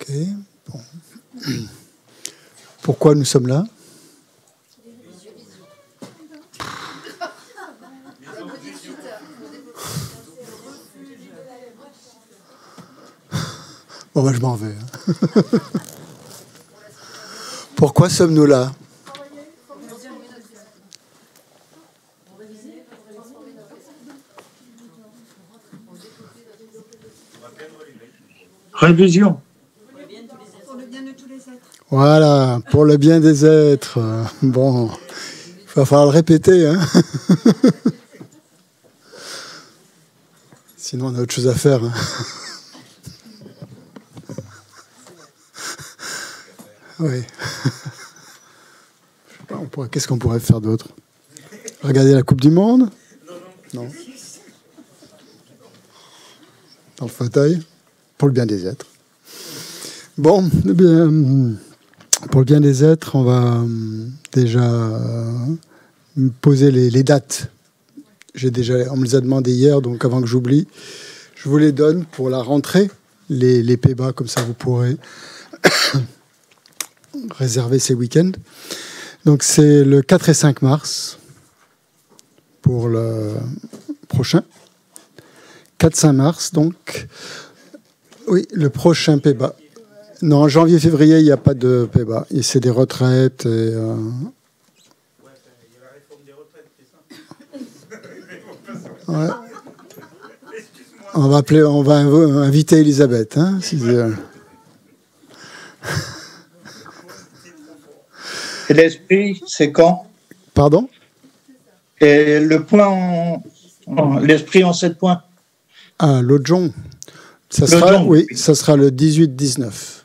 Ok. Bon. Pourquoi nous sommes là? Bon, ben, je m'en vais. Pourquoi sommes-nous là? Révision. Pour le bien de tous les êtres. Voilà, pour le bien des êtres. Bon, il va falloir le répéter, hein. Sinon, on a autre chose à faire. Hein. Oui. Je sais pas, qu'est-ce qu'on pourrait faire d'autre? Regarder la Coupe du Monde? Non. Dans le fauteuil? Pour le bien des êtres. Bon, eh bien, pour le bien des êtres, on va déjà poser les dates. On me les a demandé hier, donc avant que j'oublie, je vous les donne pour la rentrée, les PEBA, comme ça vous pourrez réserver ces week-ends. Donc c'est le 4 et 5 mars pour le prochain. 4-5 mars, donc. Oui, le prochain PEBA. Non, janvier-février, il n'y a pas de PEBA. C'est des retraites. Et, ouais. On va inviter Elisabeth. Hein, Et l'esprit, c'est quand? Pardon? Et le point, l'esprit en 7 points. Ah, l'Ojong. Ça sera le 18-19.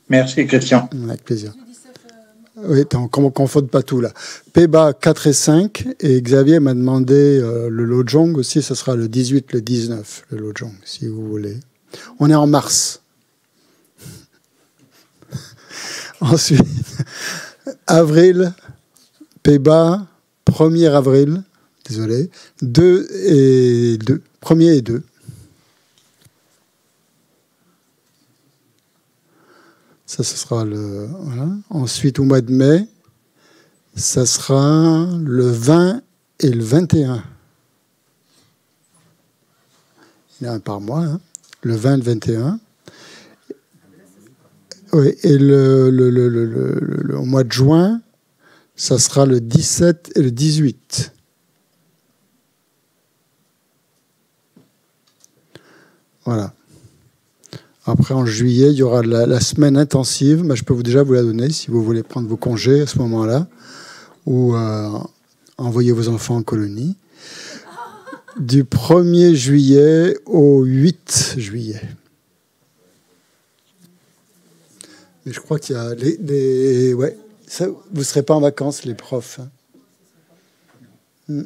Merci, Christian. Avec plaisir. Oui, qu'on ne confonde pas tout, là. PEBA 4 et 5, et Xavier m'a demandé le Lojong aussi, ça sera le 18, le 19, le Lojong, si vous voulez. On est en mars. Ensuite, avril, PEBA, 1er avril, désolé, 2 et 2, 1er et 2. Ça, ce sera le... Voilà. Ensuite, au mois de mai, ça sera le 20 et le 21. Il y en a un par mois, hein. Le 20 et le 21. Oui, et au mois de juin, ça sera le 17 et le 18. Voilà. Après, en juillet, il y aura la semaine intensive. Mais je peux déjà vous la donner si vous voulez prendre vos congés à ce moment-là ou envoyer vos enfants en colonie. Du 1er juillet au 8 juillet. Mais je crois qu'il y a ouais, ça, vous ne serez pas en vacances, les profs. Hein.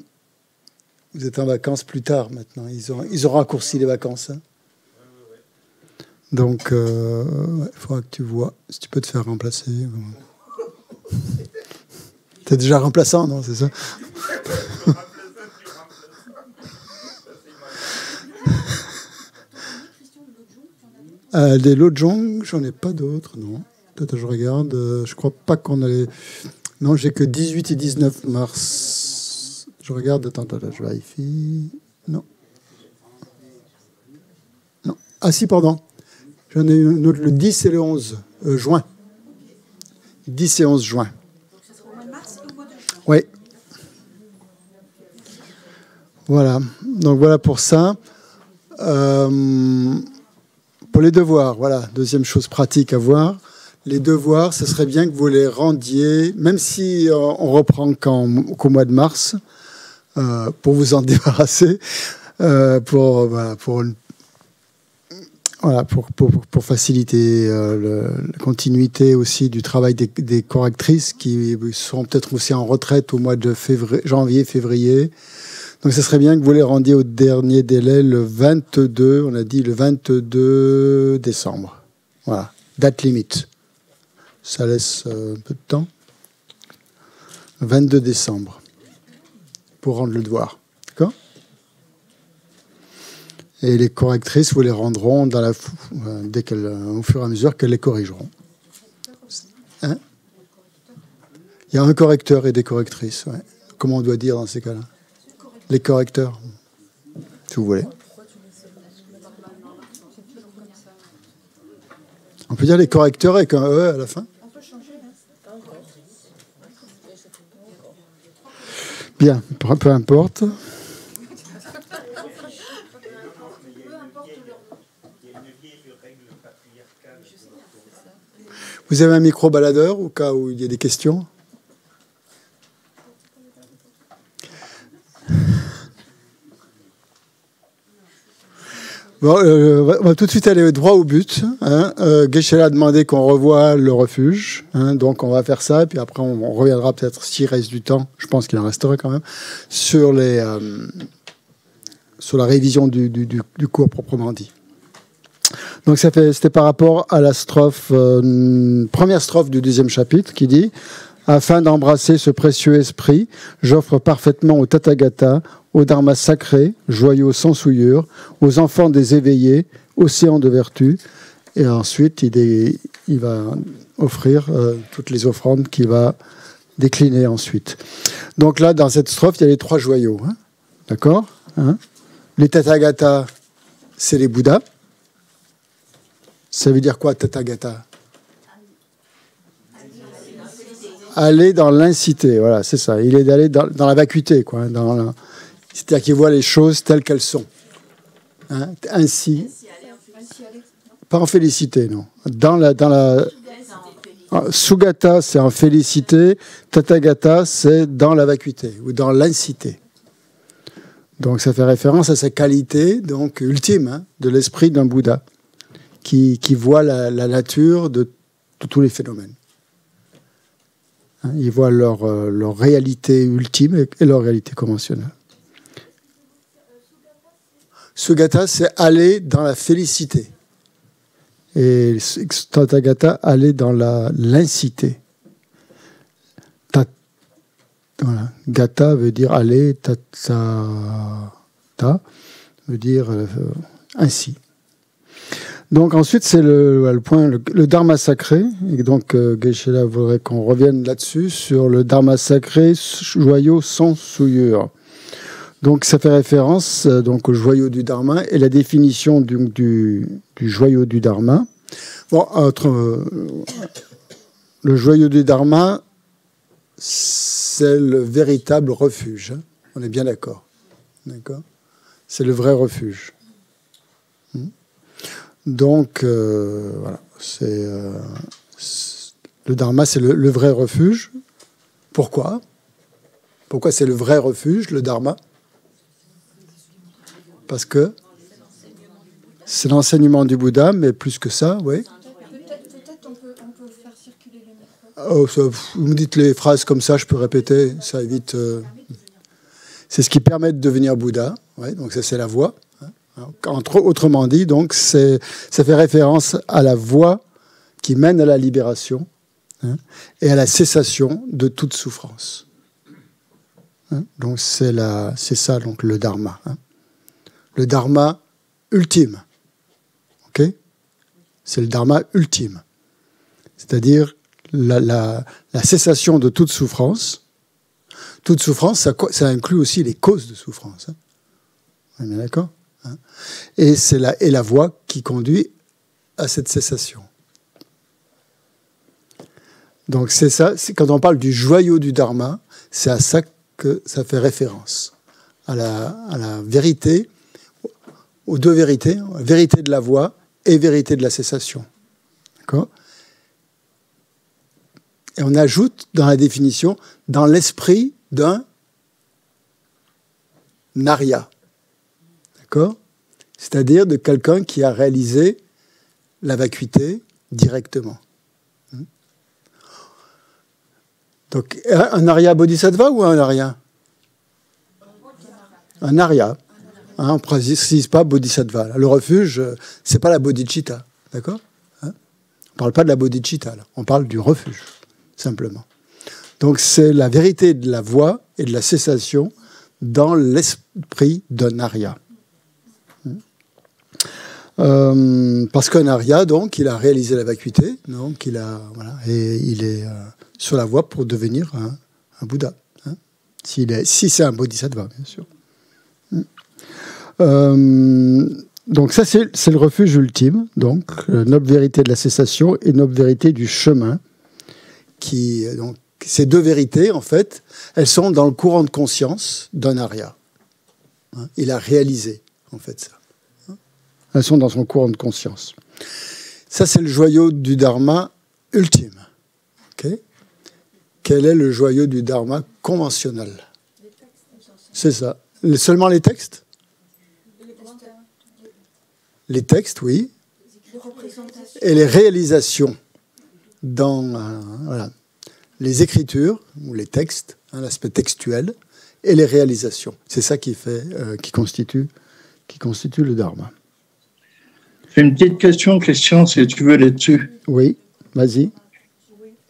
Vous êtes en vacances plus tard maintenant. Ils ont raccourci les vacances. Hein. Donc, il faudra que tu vois si tu peux te faire remplacer. Tu es déjà remplaçant, non? C'est ça? Des Lojong, j'en ai pas d'autres, non. Peut-être je regarde. Je crois pas qu'on a les... Non, j'ai que 18 et 19 mars. Je regarde. Attends, je vérifie. Non. Non. Ah si, pardon. J'en ai une autre le 10 et le 11 juin. 10 et 11 juin. Donc, ça sera au mois de mars et au mois de juin. Oui. Voilà. Donc, voilà pour ça. Pour les devoirs, voilà. Deuxième chose pratique à voir. Les devoirs, ce serait bien que vous les rendiez, même si on reprend qu'au mois de mars, pour vous en débarrasser, pour faciliter la continuité aussi du travail des correctrices qui seront peut-être aussi en retraite au mois de janvier, février. Donc, ce serait bien que vous les rendiez au dernier délai le 22, on a dit le 22 décembre. Voilà, date limite. Ça laisse un peu de temps. 22 décembre pour rendre le devoir. D'accord ? Et les correctrices vous les rendront dans dès qu'elles, au fur et à mesure qu'elles les corrigeront. Hein? Il y a un correcteur et des correctrices. Ouais. Comment on doit dire dans ces cas-là? Les correcteurs, si vous voulez. On peut dire les correcteurs avec un E à la fin? Bien, peu importe. Vous avez un micro-baladeur au cas où il y a des questions? Bon, on va tout de suite aller droit au but. Hein. Geshe-la a demandé qu'on revoie le refuge. Hein, donc on va faire ça, et puis après on reviendra peut-être, s'il reste du temps, je pense qu'il en resterait quand même, sur la révision du cours proprement dit. Donc c'était par rapport à la première strophe du 10e chapitre qui dit « Afin d'embrasser ce précieux esprit, j'offre parfaitement au Tathagata, au Dharma sacré, joyau sans souillure, aux enfants des éveillés, océan de vertu. » Et ensuite, il va offrir toutes les offrandes qu'il va décliner ensuite. Donc là, dans cette strophe, il y a les 3 joyaux. Hein, d'accord, hein. Les Tathagata, c'est les Bouddhas. Ça veut dire quoi, Tathagata? Aller dans l'incité, voilà, c'est ça. Il est d'aller dans la vacuité, quoi. C'est-à-dire qu'il voit les choses telles qu'elles sont. Hein, ainsi. Pas en félicité, non. Sugata, c'est en félicité. Tathagata, c'est dans la vacuité ou dans l'incité. Donc ça fait référence à sa qualité, donc ultime, hein, de l'esprit d'un Bouddha, qui voit la nature de tous les phénomènes. Hein, ils voient leur réalité ultime et leur réalité conventionnelle. Sugata, c'est aller dans la félicité. Et Tathagata, aller dans l'incité. Voilà. Gata veut dire aller, ta veut dire ainsi. Donc ensuite, c'est le point, le dharma sacré. Et donc, Geshe-la voudrait qu'on revienne là-dessus, sur le dharma sacré, joyau sans souillure. Donc ça fait référence donc, au joyau du dharma et la définition du joyau du dharma. Bon, le joyau du dharma, c'est le véritable refuge. Hein. On est bien d'accord. D'accord ? C'est le vrai refuge. Donc, voilà. Le dharma, c'est le vrai refuge. Pourquoi ? Pourquoi c'est le vrai refuge, le dharma ? Parce que c'est l'enseignement du Bouddha, mais plus que ça, oui. Peut-être on peut faire circuler le micro. Oh, vous me dites les phrases comme ça, je peux répéter, ça évite. C'est ce qui permet de devenir Bouddha, ouais, donc ça c'est la voie. Autrement dit, donc ça fait référence à la voie qui mène à la libération, hein, et à la cessation de toute souffrance. Hein, donc c'est ça donc le dharma. Hein. Le dharma ultime. Ok ? C'est le dharma ultime. C'est-à-dire la cessation de toute souffrance. Toute souffrance, ça inclut aussi les causes de souffrance. Hein. On est bien d'accord ? Hein. Et c'est la voie qui conduit à cette cessation. Donc c'est ça, quand on parle du joyau du dharma, c'est à ça que ça fait référence. À la vérité, aux deux vérités, vérité de la voie et vérité de la cessation. D'accord ? Et on ajoute dans la définition, dans l'esprit d'un arya. D'accord ? C'est-à-dire de quelqu'un qui a réalisé la vacuité directement. Donc, un arya bodhisattva ou un arya ? Un arya. Hein, on ne précise pas bodhisattva. Le refuge, ce n'est pas la bodhicitta. D'accord ? Hein ? On ne parle pas de la bodhicitta, là. On parle du refuge, simplement. Donc, c'est la vérité de la voie et de la cessation dans l'esprit d'un arya. Parce qu'un arya, donc, il a réalisé la vacuité, donc voilà, et il est sur la voie pour devenir un Bouddha. Hein, si c'est un bodhisattva, bien sûr. Donc ça, c'est le refuge ultime, donc noble vérité de la cessation et noble vérité du chemin. Donc, ces deux vérités, en fait, elles sont dans le courant de conscience d'un arya. Hein, il a réalisé, en fait, ça. Elles sont dans son courant de conscience. Ça, c'est le joyau du dharma ultime. Okay. Quel est le joyau du dharma conventionnel? C'est ça. Seulement les textes? Les textes, oui. Et les réalisations dans voilà, les écritures, ou les textes, hein, l'aspect textuel, et les réalisations. C'est ça qui constitue le dharma. J'ai une petite question, Christian, si tu veux là-dessus. Oui, vas-y.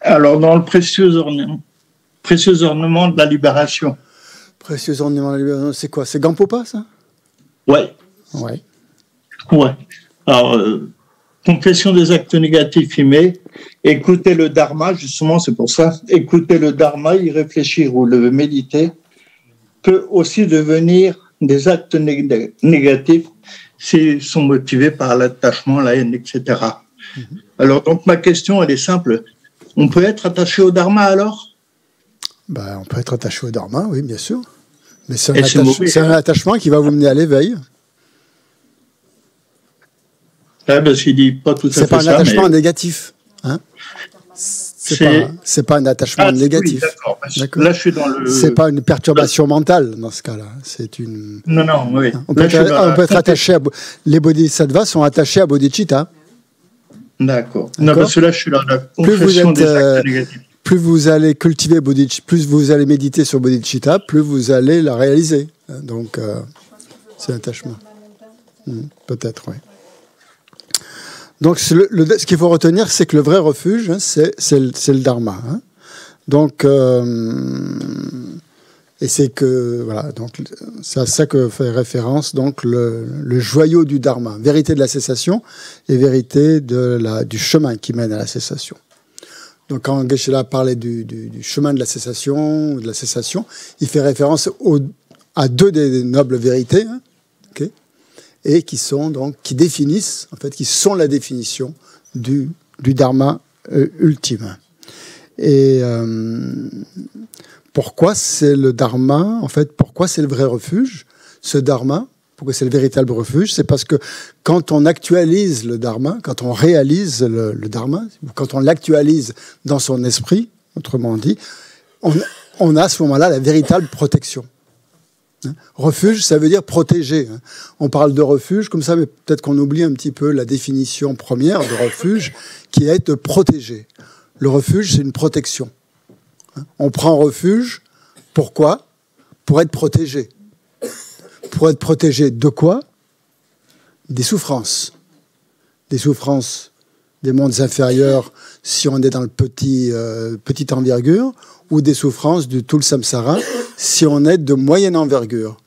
Alors, dans le précieux ornement de la libération. Précieux ornement de la libération, c'est quoi? C'est Gampopa, ça? Ouais. Ouais. Ouais. Alors, confession des actes négatifs, il met écouter le dharma, justement, c'est pour ça. Écouter le dharma, y réfléchir ou le méditer, peut aussi devenir des actes négatifs s'ils sont motivés par l'attachement, la haine, etc. Mm-hmm. Alors, donc, ma question, elle est simple. On peut être attaché au dharma, alors? Ben, on peut être attaché au dharma, oui, bien sûr. Mais c'est un attachement qui va vous mener à l'éveil. Ouais, parce qu'il dit pas tout à fait ça. C'est pas un attachement négatif. Hein, c'est pas un attachement négatif. Oui, d'accord. Là, je suis dans le... C'est pas une perturbation mentale, dans ce cas-là. C'est une... Non, oui. On peut être attaché à... Les bodhisattvas sont attachés à bodhicitta. D'accord. Non, parce que là, je suis dans la confession des actes négatifs. Plus vous allez cultiver bodhicitta, plus vous allez méditer sur bodhicitta, plus vous allez la réaliser. Donc, c'est l'attachement. Peut-être, oui. Donc, ce qu'il faut retenir, c'est que le vrai refuge, hein, c'est le dharma. Hein. Donc, et c'est que, voilà, donc, c'est à ça que fait référence donc, le joyau du dharma, vérité de la cessation et vérité du chemin qui mène à la cessation. Donc, quand Geshe-la parlait du chemin de la cessation, il fait référence à deux des nobles vérités, hein, okay, et qui définissent, en fait, qui sont la définition du dharma ultime. Et pourquoi c'est le dharma, en fait, pourquoi c'est le vrai refuge, ce dharma, pourquoi c'est le véritable refuge? C'est parce que quand on actualise le dharma, quand on réalise le dharma, quand on l'actualise dans son esprit, autrement dit, on a à ce moment-là la véritable protection. Refuge, ça veut dire protéger. On parle de refuge comme ça, mais peut-être qu'on oublie un petit peu la définition première de refuge, qui est de protéger. Le refuge, c'est une protection. On prend refuge, pourquoi? Pour être protégé. Pour être protégé de quoi? Des souffrances. Des souffrances des mondes inférieurs, si on est dans le petite envergure, ou des souffrances du tout le samsara, si on est de moyenne envergure.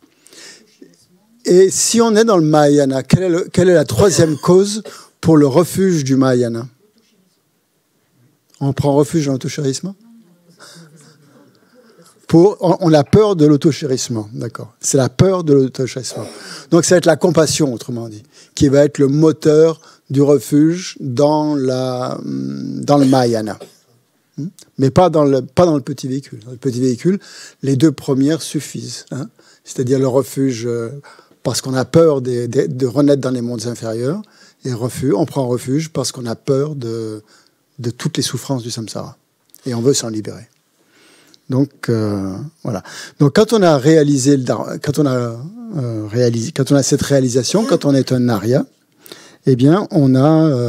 Et si on est dans le Mahayana, quelle est la troisième cause pour le refuge du Mahayana? On prend refuge dans l'autochérissement? On a peur de l'autochérissement, d'accord. C'est la peur de l'autochérissement. Donc ça va être la compassion, autrement dit, qui va être le moteur du refuge dans le Mahayana. Mais pas dans le petit véhicule. Dans le petit véhicule, les deux premières suffisent. Hein, c'est-à-dire le refuge parce qu'on a peur de renaître dans les mondes inférieurs, et on prend refuge parce qu'on a peur de toutes les souffrances du samsara. Et on veut s'en libérer. Donc, voilà. Donc, quand on a réalisé quand on a cette réalisation, quand on est un arya, eh bien, on a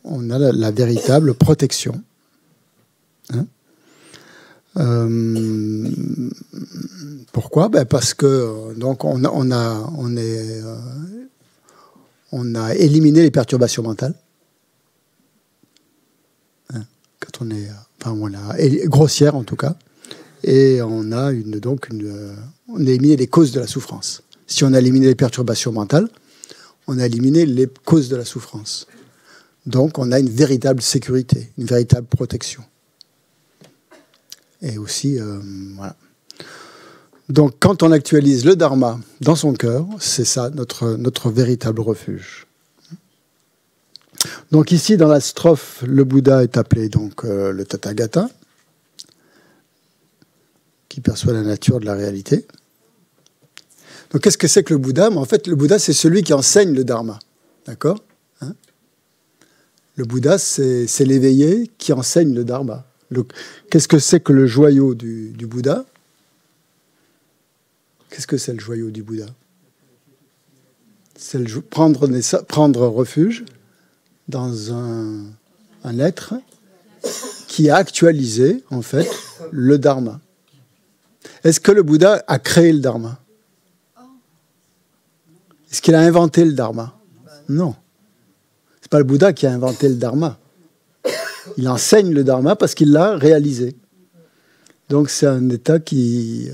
la véritable protection. Hein, pourquoi? Parce que donc on a éliminé les perturbations mentales. Hein, quand on est grossière en tout cas, et on a on a éliminé les causes de la souffrance. Si on a éliminé les perturbations mentales, on a éliminé les causes de la souffrance. Donc, on a une véritable sécurité, une véritable protection. Et aussi, voilà. Donc, quand on actualise le dharma dans son cœur, c'est ça notre véritable refuge. Donc ici, dans la strophe, le Bouddha est appelé donc le Tathagata, qui perçoit la nature de la réalité. Donc qu'est-ce que c'est que le Bouddha? En fait, le Bouddha, c'est celui qui enseigne le dharma. D'accord, hein? Le Bouddha, c'est l'éveillé qui enseigne le dharma. Qu'est-ce que c'est que le joyau du Bouddha? Qu'est-ce que c'est le joyau du Bouddha? C'est prendre refuge dans un être qui a actualisé, en fait, le dharma. Est-ce que le Bouddha a créé le dharma? Est-ce qu'il a inventé le dharma? Non. C'est pas le Bouddha qui a inventé le dharma. Il enseigne le dharma parce qu'il l'a réalisé. Donc c'est un état qui...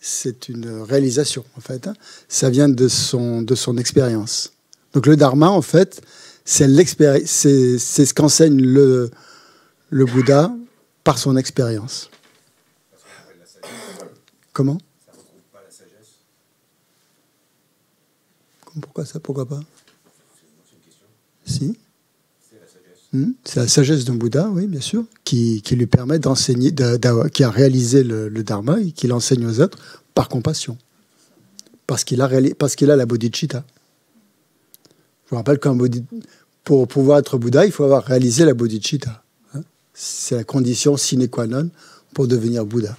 c'est une réalisation, en fait. Ça vient de son expérience. Donc le dharma, en fait, c'est ce qu'enseigne le Bouddha par son expérience. Comment? Ça ne regroupe pas la sagesse? Pourquoi ça? Pourquoi pas? C'est une question. Si. C'est la sagesse. C'est la sagesse d'un Bouddha, oui, bien sûr, qui lui permet d'enseigner, qui a réalisé le dharma et qui l'enseigne aux autres par compassion. Parce qu'il a la bodhicitta. Je vous rappelle pour pouvoir être Bouddha, il faut avoir réalisé la bodhicitta. C'est la condition sine qua non pour devenir Bouddha.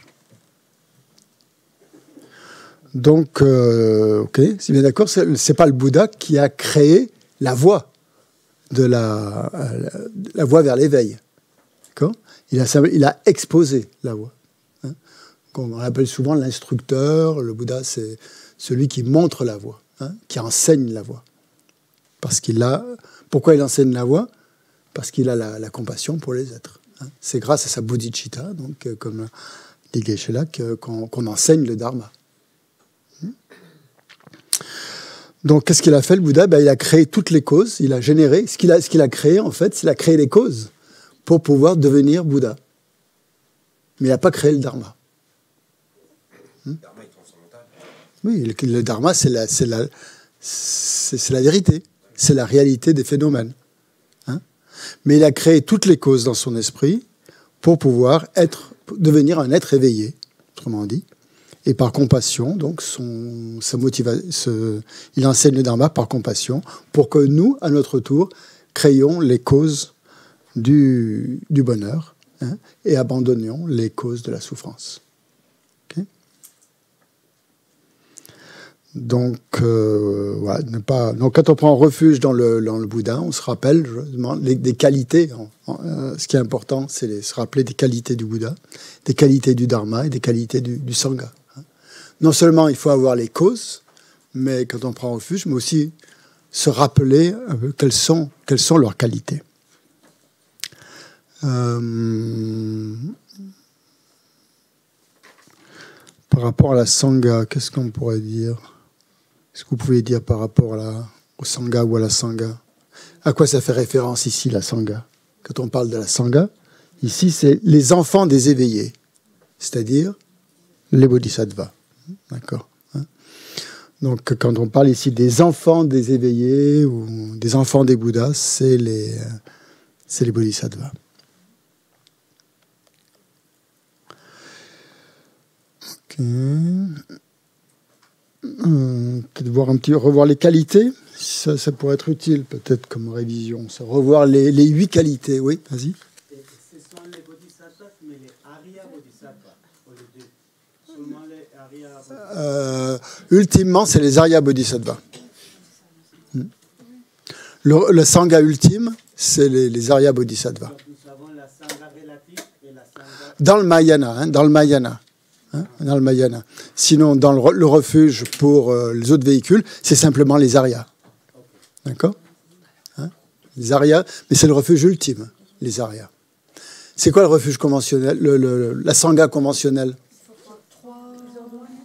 Donc, ok, c'est bien d'accord, c'est pas le Bouddha qui a créé la voie la voie vers l'éveil. D'accord ? Il a exposé la voie. On appelle souvent l'instructeur. Le Bouddha, c'est celui qui montre la voie, qui enseigne la voie. Pourquoi il enseigne la voie? Parce qu'il a la compassion pour les êtres. C'est grâce à sa bodhicitta, donc, comme dit Geshe-la, qu'on enseigne le dharma. Donc, qu'est-ce qu'il a fait, le Bouddha? Il a créé toutes les causes, il a généré. Ce qu'il a créé, en fait, c'est qu'il a créé les causes pour pouvoir devenir Bouddha. Mais il n'a pas créé le dharma. Le dharma est transcendantal. Oui, le dharma, c'est la vérité. C'est la réalité des phénomènes. Mais il a créé toutes les causes dans son esprit pour pouvoir devenir un être éveillé, autrement dit. Et par compassion, donc, il enseigne le dharma par compassion pour que nous, à notre tour, créions les causes du bonheur et abandonnions les causes de la souffrance. Okay. Donc, voilà, donc, quand on prend refuge dans le Bouddha, on se rappelle des qualités. Ce qui est important, c'est se rappeler des qualités du Bouddha, des qualités du dharma et des qualités du sangha. Non seulement il faut avoir les causes, mais quand on prend refuge, mais aussi se rappeler quelles sont leurs qualités. Par rapport à la sangha, qu'est-ce qu'on pourrait dire? Est-ce que vous pouvez dire par rapport au sangha ou à la sangha? À quoi ça fait référence ici, la sangha? Quand on parle de la sangha, ici, c'est les enfants des éveillés, c'est-à-dire les bodhisattvas. D'accord. Donc, quand on parle ici des enfants des éveillés ou des enfants des Bouddhas, c'est les bodhisattvas. Ok. Peut-être revoir les qualités. Ça pourrait être utile, peut-être, comme révision. Ça, revoir les 8 qualités. Oui, vas-y. Ce sont les bodhisattvas, mais les Arya bodhisattvas, pour les deux. Seulement les Arya bodhisattvas. Ultimement, c'est les Arya bodhisattvas. Le sangha ultime, c'est les Arya bodhisattvas. Donc nous avons la sangha relative et la sangha... Dans le Mahayana, dans le Mahayana. Dans le Mahayana. Sinon, dans le refuge pour les autres véhicules, c'est simplement les Aryas. D'accord? Les Aryas, mais c'est le refuge ultime, les Aryas. C'est quoi le refuge conventionnel, la sangha conventionnelle?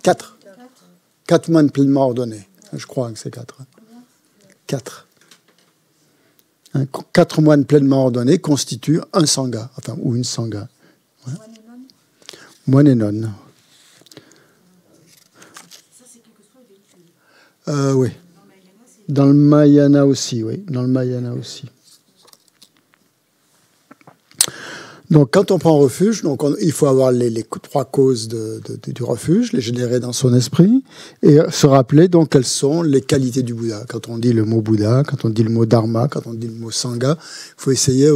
4. 4 moines pleinement ordonnés. Je crois que c'est 4. 4. 4 moines pleinement ordonnés constituent un sangha, enfin, ou une sangha. Ouais. Moine et nonne. Ça, c'est quelquefois véhicule. Oui. Dans le Mahayana aussi, oui. Dans le Mahayana aussi. Donc, quand on prend refuge, donc il faut avoir les 3 causes du refuge, les générer dans son esprit, et se rappeler donc quelles sont les qualités du Bouddha. Quand on dit le mot Bouddha, quand on dit le mot Dharma, quand on dit le mot Sangha, il faut essayer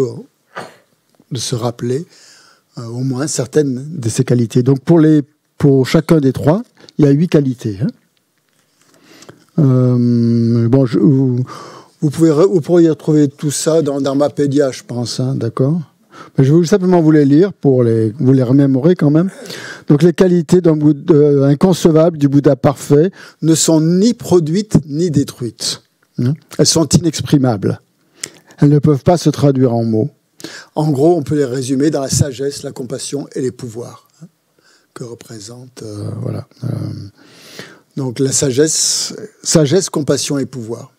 de se rappeler au moins certaines de ces qualités. Donc, pour chacun des 3, il y a 8 qualités. Bon, vous pourriez retrouver tout ça dans Dharmapédia, je pense, d'accord ? Je vais simplement vous les lire pour vous les remémorer quand même. Donc, les qualités d'un Bouddha inconcevable du Bouddha parfait ne sont ni produites ni détruites. Elles sont inexprimables. Elles ne peuvent pas se traduire en mots. En gros, on peut les résumer dans la sagesse, la compassion et les pouvoirs que représente. Voilà. Donc, la sagesse, compassion et pouvoir.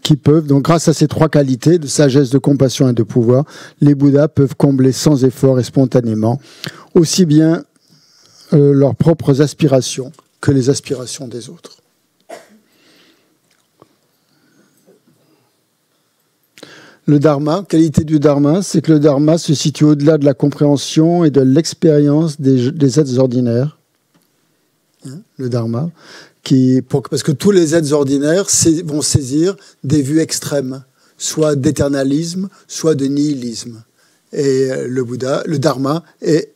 Qui peuvent, donc grâce à ces 3 qualités de sagesse, de compassion et de pouvoir, les Bouddhas peuvent combler sans effort et spontanément aussi bien leurs propres aspirations que les aspirations des autres. Le Dharma, qualité du Dharma, c'est que le Dharma se situe au-delà de la compréhension et de l'expérience des êtres ordinaires. Le Dharma. Parce que tous les êtres ordinaires vont saisir des vues extrêmes, soit d'éternalisme, soit de nihilisme. Et le Dharma, est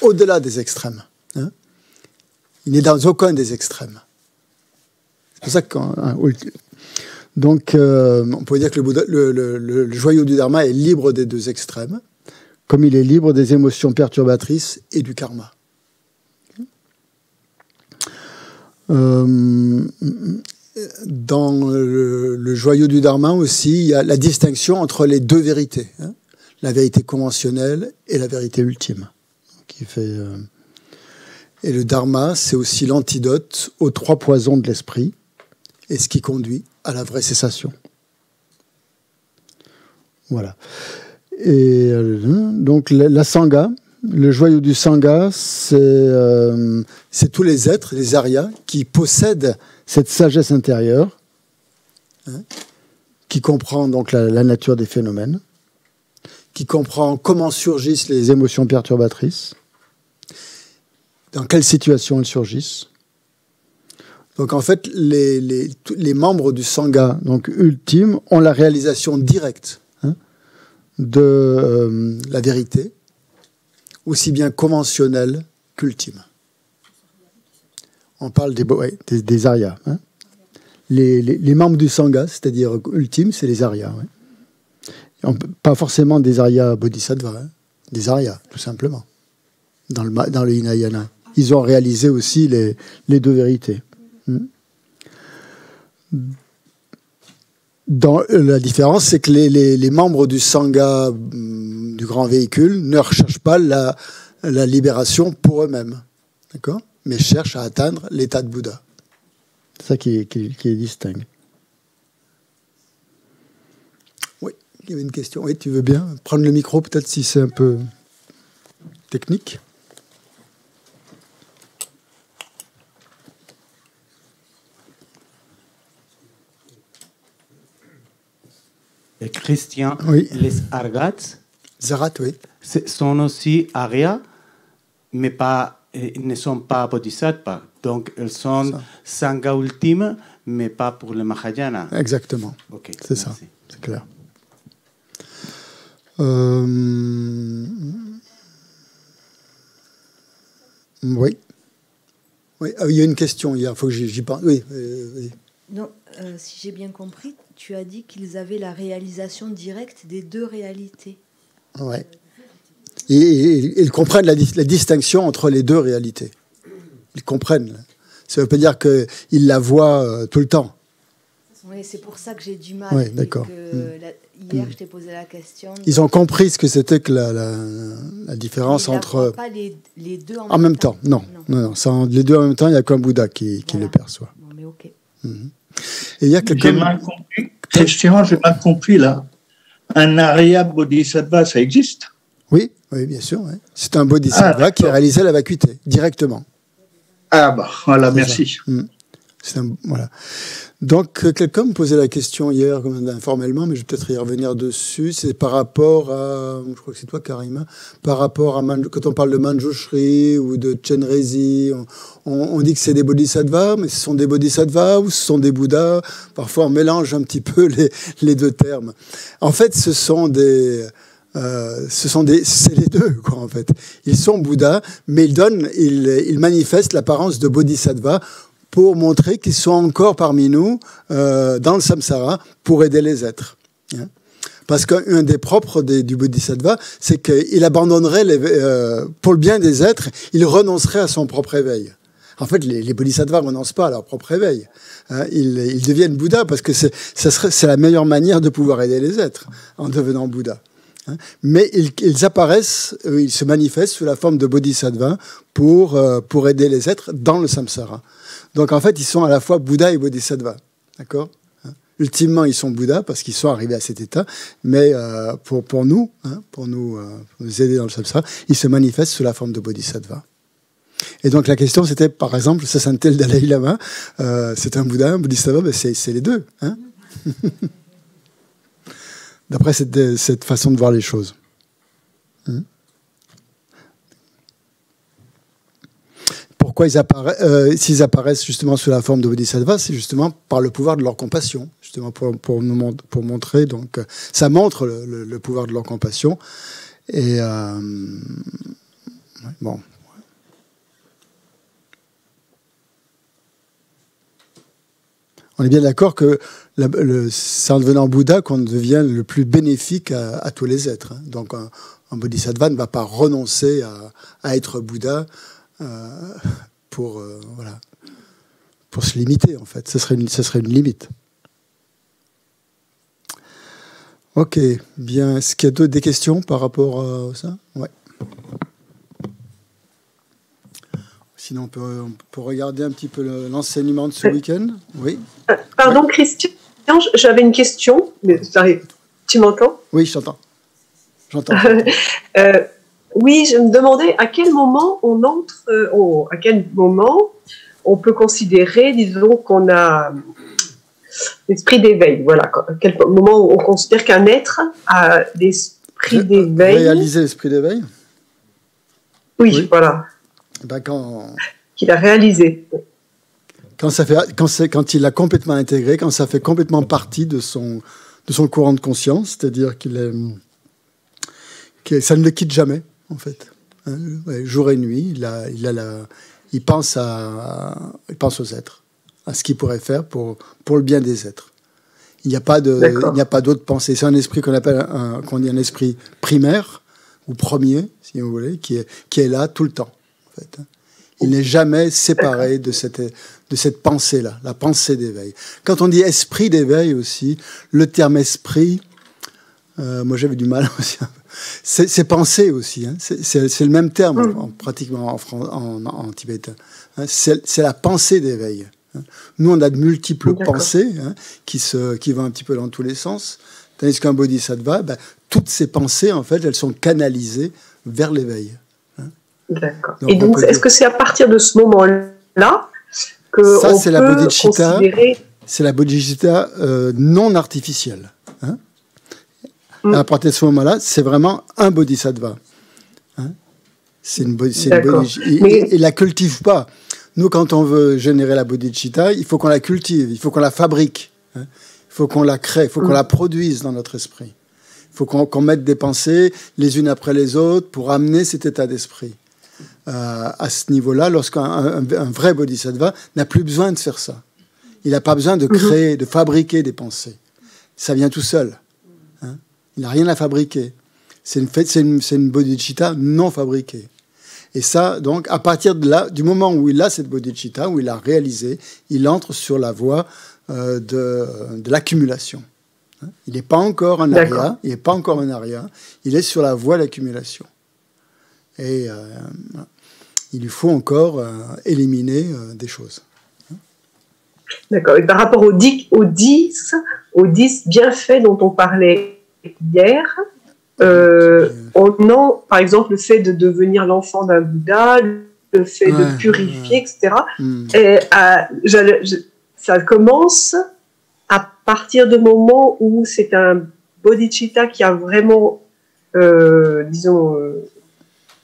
au-delà des extrêmes. Il n'est dans aucun des extrêmes. C'est pour ça que donc, on peut dire que le joyau du Dharma est libre des 2 extrêmes, comme il est libre des émotions perturbatrices et du karma. Dans le joyau du Dharma aussi, il y a la distinction entre les 2 vérités, la vérité conventionnelle et la vérité ultime. Et le Dharma, c'est aussi l'antidote aux 3 poisons de l'esprit et ce qui conduit à la vraie cessation. Voilà. Et donc la Sangha, le joyau du Sangha, c'est tous les êtres, les Aryas, qui possèdent cette sagesse intérieure, qui comprend donc la nature des phénomènes, qui comprend comment surgissent les émotions perturbatrices, dans quelles situations elles surgissent. Donc en fait, les membres du Sangha, donc ultime, ont la réalisation directe de la vérité, aussi bien conventionnelle qu'ultime. On parle des Aryas. Les membres du Sangha, c'est-à-dire ultime, c'est les Aryas. Pas forcément des Aryas bodhisattvas, des Aryas, tout simplement, dans le Hinayana. Ils ont réalisé aussi les 2 vérités. La différence, c'est que les membres du Sangha, du grand véhicule, ne recherchent pas la libération pour eux-mêmes, d'accord ? Mais cherchent à atteindre l'état de Bouddha. C'est ça qui est distinct. Oui, il y avait une question. Oui, tu veux bien prendre le micro, peut-être, si c'est un peu technique ? Christian, oui. Les Arhats oui. sont aussi Aryas, mais ils ne sont pas bodhisattvas. Donc, elles sont Sangha ultime, mais pas pour le Mahayana. Exactement. Okay, c'est ça, c'est clair. Oui. Il y a une question, il faut que j'y pense. Oui. Non, si j'ai bien compris, tu as dit qu'ils avaient la réalisation directe des 2 réalités. Oui. Et ils comprennent la distinction entre les 2 réalités. Ils comprennent. Ça ne veut pas dire qu'ils la voient tout le temps. Oui, c'est pour ça que j'ai du mal. Oui, d'accord. Hier, je t'ai posé la question. Ils ont compris ce que c'était que la différence entre... Pas les 2 en même temps. Non. Les 2 en même temps, il n'y a qu'un Bouddha qui les perçoit. Bon, mais ok. Et il y a J'ai quelqu'un... mal compris. Christian, j'ai mal compris là. Un Arya Bodhisattva, ça existe? Oui, oui, bien sûr. Ouais. C'est un bodhisattva qui a réalisé la vacuité, directement. Ah bah, voilà, C'est merci. voilà. Donc, quelqu'un me posait la question hier, informellement, mais je vais peut-être y revenir dessus. C'est par rapport à, je crois que c'est toi, Karima, par rapport à, quand on parle de Manjushri ou de Chenrezi, on dit que c'est des bodhisattvas, mais ce sont des bodhisattvas ou ce sont des bouddhas. Parfois, on mélange un petit peu les deux termes. En fait, c'est les deux, quoi, en fait. Ils sont bouddhas, mais ils manifestent l'apparence de bodhisattva pour montrer qu'ils sont encore parmi nous, dans le samsara, pour aider les êtres. Hein. Parce qu'un des propres du bodhisattva, c'est qu'il abandonnerait, pour le bien des êtres, il renoncerait à son propre éveil. En fait, les bodhisattvas ne renoncent pas à leur propre éveil. Hein. Ils deviennent Bouddha parce que c'est la meilleure manière de pouvoir aider les êtres, en devenant Bouddha. Hein. Mais ils apparaissent, ils se manifestent sous la forme de bodhisattva pour aider les êtres dans le samsara. Donc, en fait, ils sont à la fois Bouddha et Bodhisattva. D'accord ? Ultimement, ils sont Bouddha parce qu'ils sont arrivés à cet état. Mais pour nous, pour nous aider dans le samsara, ils se manifestent sous la forme de Bodhisattva. Et donc, la question, c'était, par exemple, ça sentait le Dalai Lama. C'est un Bouddha, un Bodhisattva, ben c'est les deux. Hein. D'après cette façon de voir les choses. Pourquoi s'ils apparaissent justement sous la forme de bodhisattva, c'est justement par le pouvoir de leur compassion, justement pour montrer. Donc, ça montre le pouvoir de leur compassion. Et bon. On est bien d'accord que c'est en devenant Bouddha qu'on devient le plus bénéfique à tous les êtres. Hein. Donc, un bodhisattva ne va pas renoncer à être Bouddha. Pour se limiter, en fait. Ce serait une limite. Ok, bien. Est-ce qu'il y a des questions par rapport à ça? Ouais. Sinon, on peut regarder un petit peu l'enseignement de ce week-end. Oui. Pardon, Christian, j'avais une question. Mais tu m'entends? Oui, je t'entends. J'entends. Oui, je me demandais à quel moment à quel moment on peut considérer, disons, qu'on a l'esprit d'éveil. Voilà, à quel moment on considère qu'un être a l'esprit d'éveil. Réaliser l'esprit d'éveil? Oui, voilà. Ben qu'il a réalisé. Quand il l'a complètement intégré, quand ça fait complètement partie de son courant de conscience, c'est-à-dire que ça ne le quitte jamais. En fait, hein, jour et nuit, il pense aux êtres, à ce qu'il pourrait faire pour le bien des êtres. Il n'y a pas d'autre pensée. C'est un esprit qu'on appelle un esprit primaire ou premier, si vous voulez, qui est là tout le temps. En fait. Il n'est jamais séparé de cette pensée-là, la pensée d'éveil. Quand on dit esprit d'éveil aussi, le terme esprit, moi j'avais du mal aussi. C'est pensée aussi, hein. C'est le même terme pratiquement en tibétain. Hein. C'est la pensée d'éveil. Hein. Nous, on a de multiples pensées qui vont un petit peu dans tous les sens, tandis qu'un bodhisattva, toutes ces pensées, en fait, elles sont canalisées vers l'éveil. Hein. D'accord. Et donc, est-ce que c'est à partir de ce moment-là que ça, on c'est peut la bodhicitta, considérer... C'est la bodhicitta non artificielle. Hein. À partir de ce moment-là, c'est vraiment un bodhisattva. Hein. C'est une bodhicitta. Il ne la cultive pas. Nous, quand on veut générer la bodhicitta, il faut qu'on la cultive, il faut qu'on la fabrique, hein. Il faut qu'on la crée, il faut qu'on la produise dans notre esprit. Il faut qu'on mette des pensées les unes après les autres pour amener cet état d'esprit. À ce niveau-là, lorsqu'un vrai bodhisattva n'a plus besoin de faire ça. Il n'a pas besoin de créer, de fabriquer des pensées. Ça vient tout seul. Hein. Il n'a rien à fabriquer. C'est une bodhicitta non fabriquée. Et ça, donc, à partir de là, du moment où il a cette bodhicitta, où il l'a réalisée, il entre sur la voie de l'accumulation. Hein. Il n'est pas encore un arya, il n'est pas encore un arya, il est sur la voie de l'accumulation. Et il lui faut encore éliminer des choses. D'accord. Et par rapport aux 10 bienfaits dont on parlait hier, par exemple, le fait de devenir l'enfant d'un Bouddha, le fait de purifier, etc. Et, ça commence à partir du moment où c'est un bodhicitta qui a vraiment,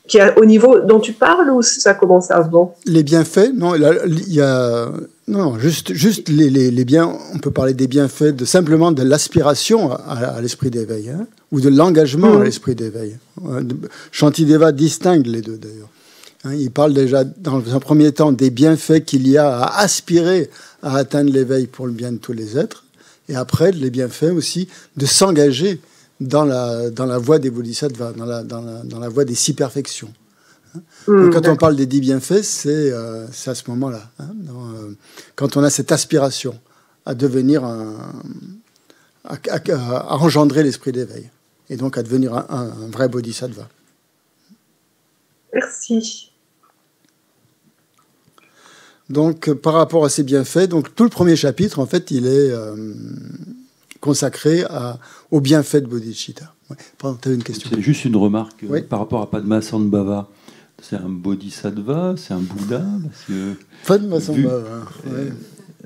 qui a au niveau dont tu parles, ou ça commence avant? Les bienfaits, non, il y a... Non, juste les biens, on peut parler des bienfaits simplement de l'aspiration à l'esprit d'éveil, hein, ou de l'engagement à l'esprit d'éveil. Shantideva distingue les deux d'ailleurs. Hein, il parle déjà dans un premier temps des bienfaits qu'il y a à aspirer à atteindre l'éveil pour le bien de tous les êtres, et après les bienfaits aussi de s'engager dans la voie des bodhisattvas, dans la voie des 6 perfections. Donc, quand on parle des 10 bienfaits, c'est à ce moment-là. Hein, quand on a cette aspiration à devenir à engendrer l'esprit d'éveil, et donc à devenir un vrai bodhisattva. Merci. Donc, par rapport à ces bienfaits, donc tout le premier chapitre, en fait, il est consacré aux bienfaits de bodhicitta. Ouais. Pardon, tu avais une question. C'est juste une remarque oui. Par rapport à Padmasambhava. C'est un bodhisattva, c'est un Bouddha, parce que Padmasambhava,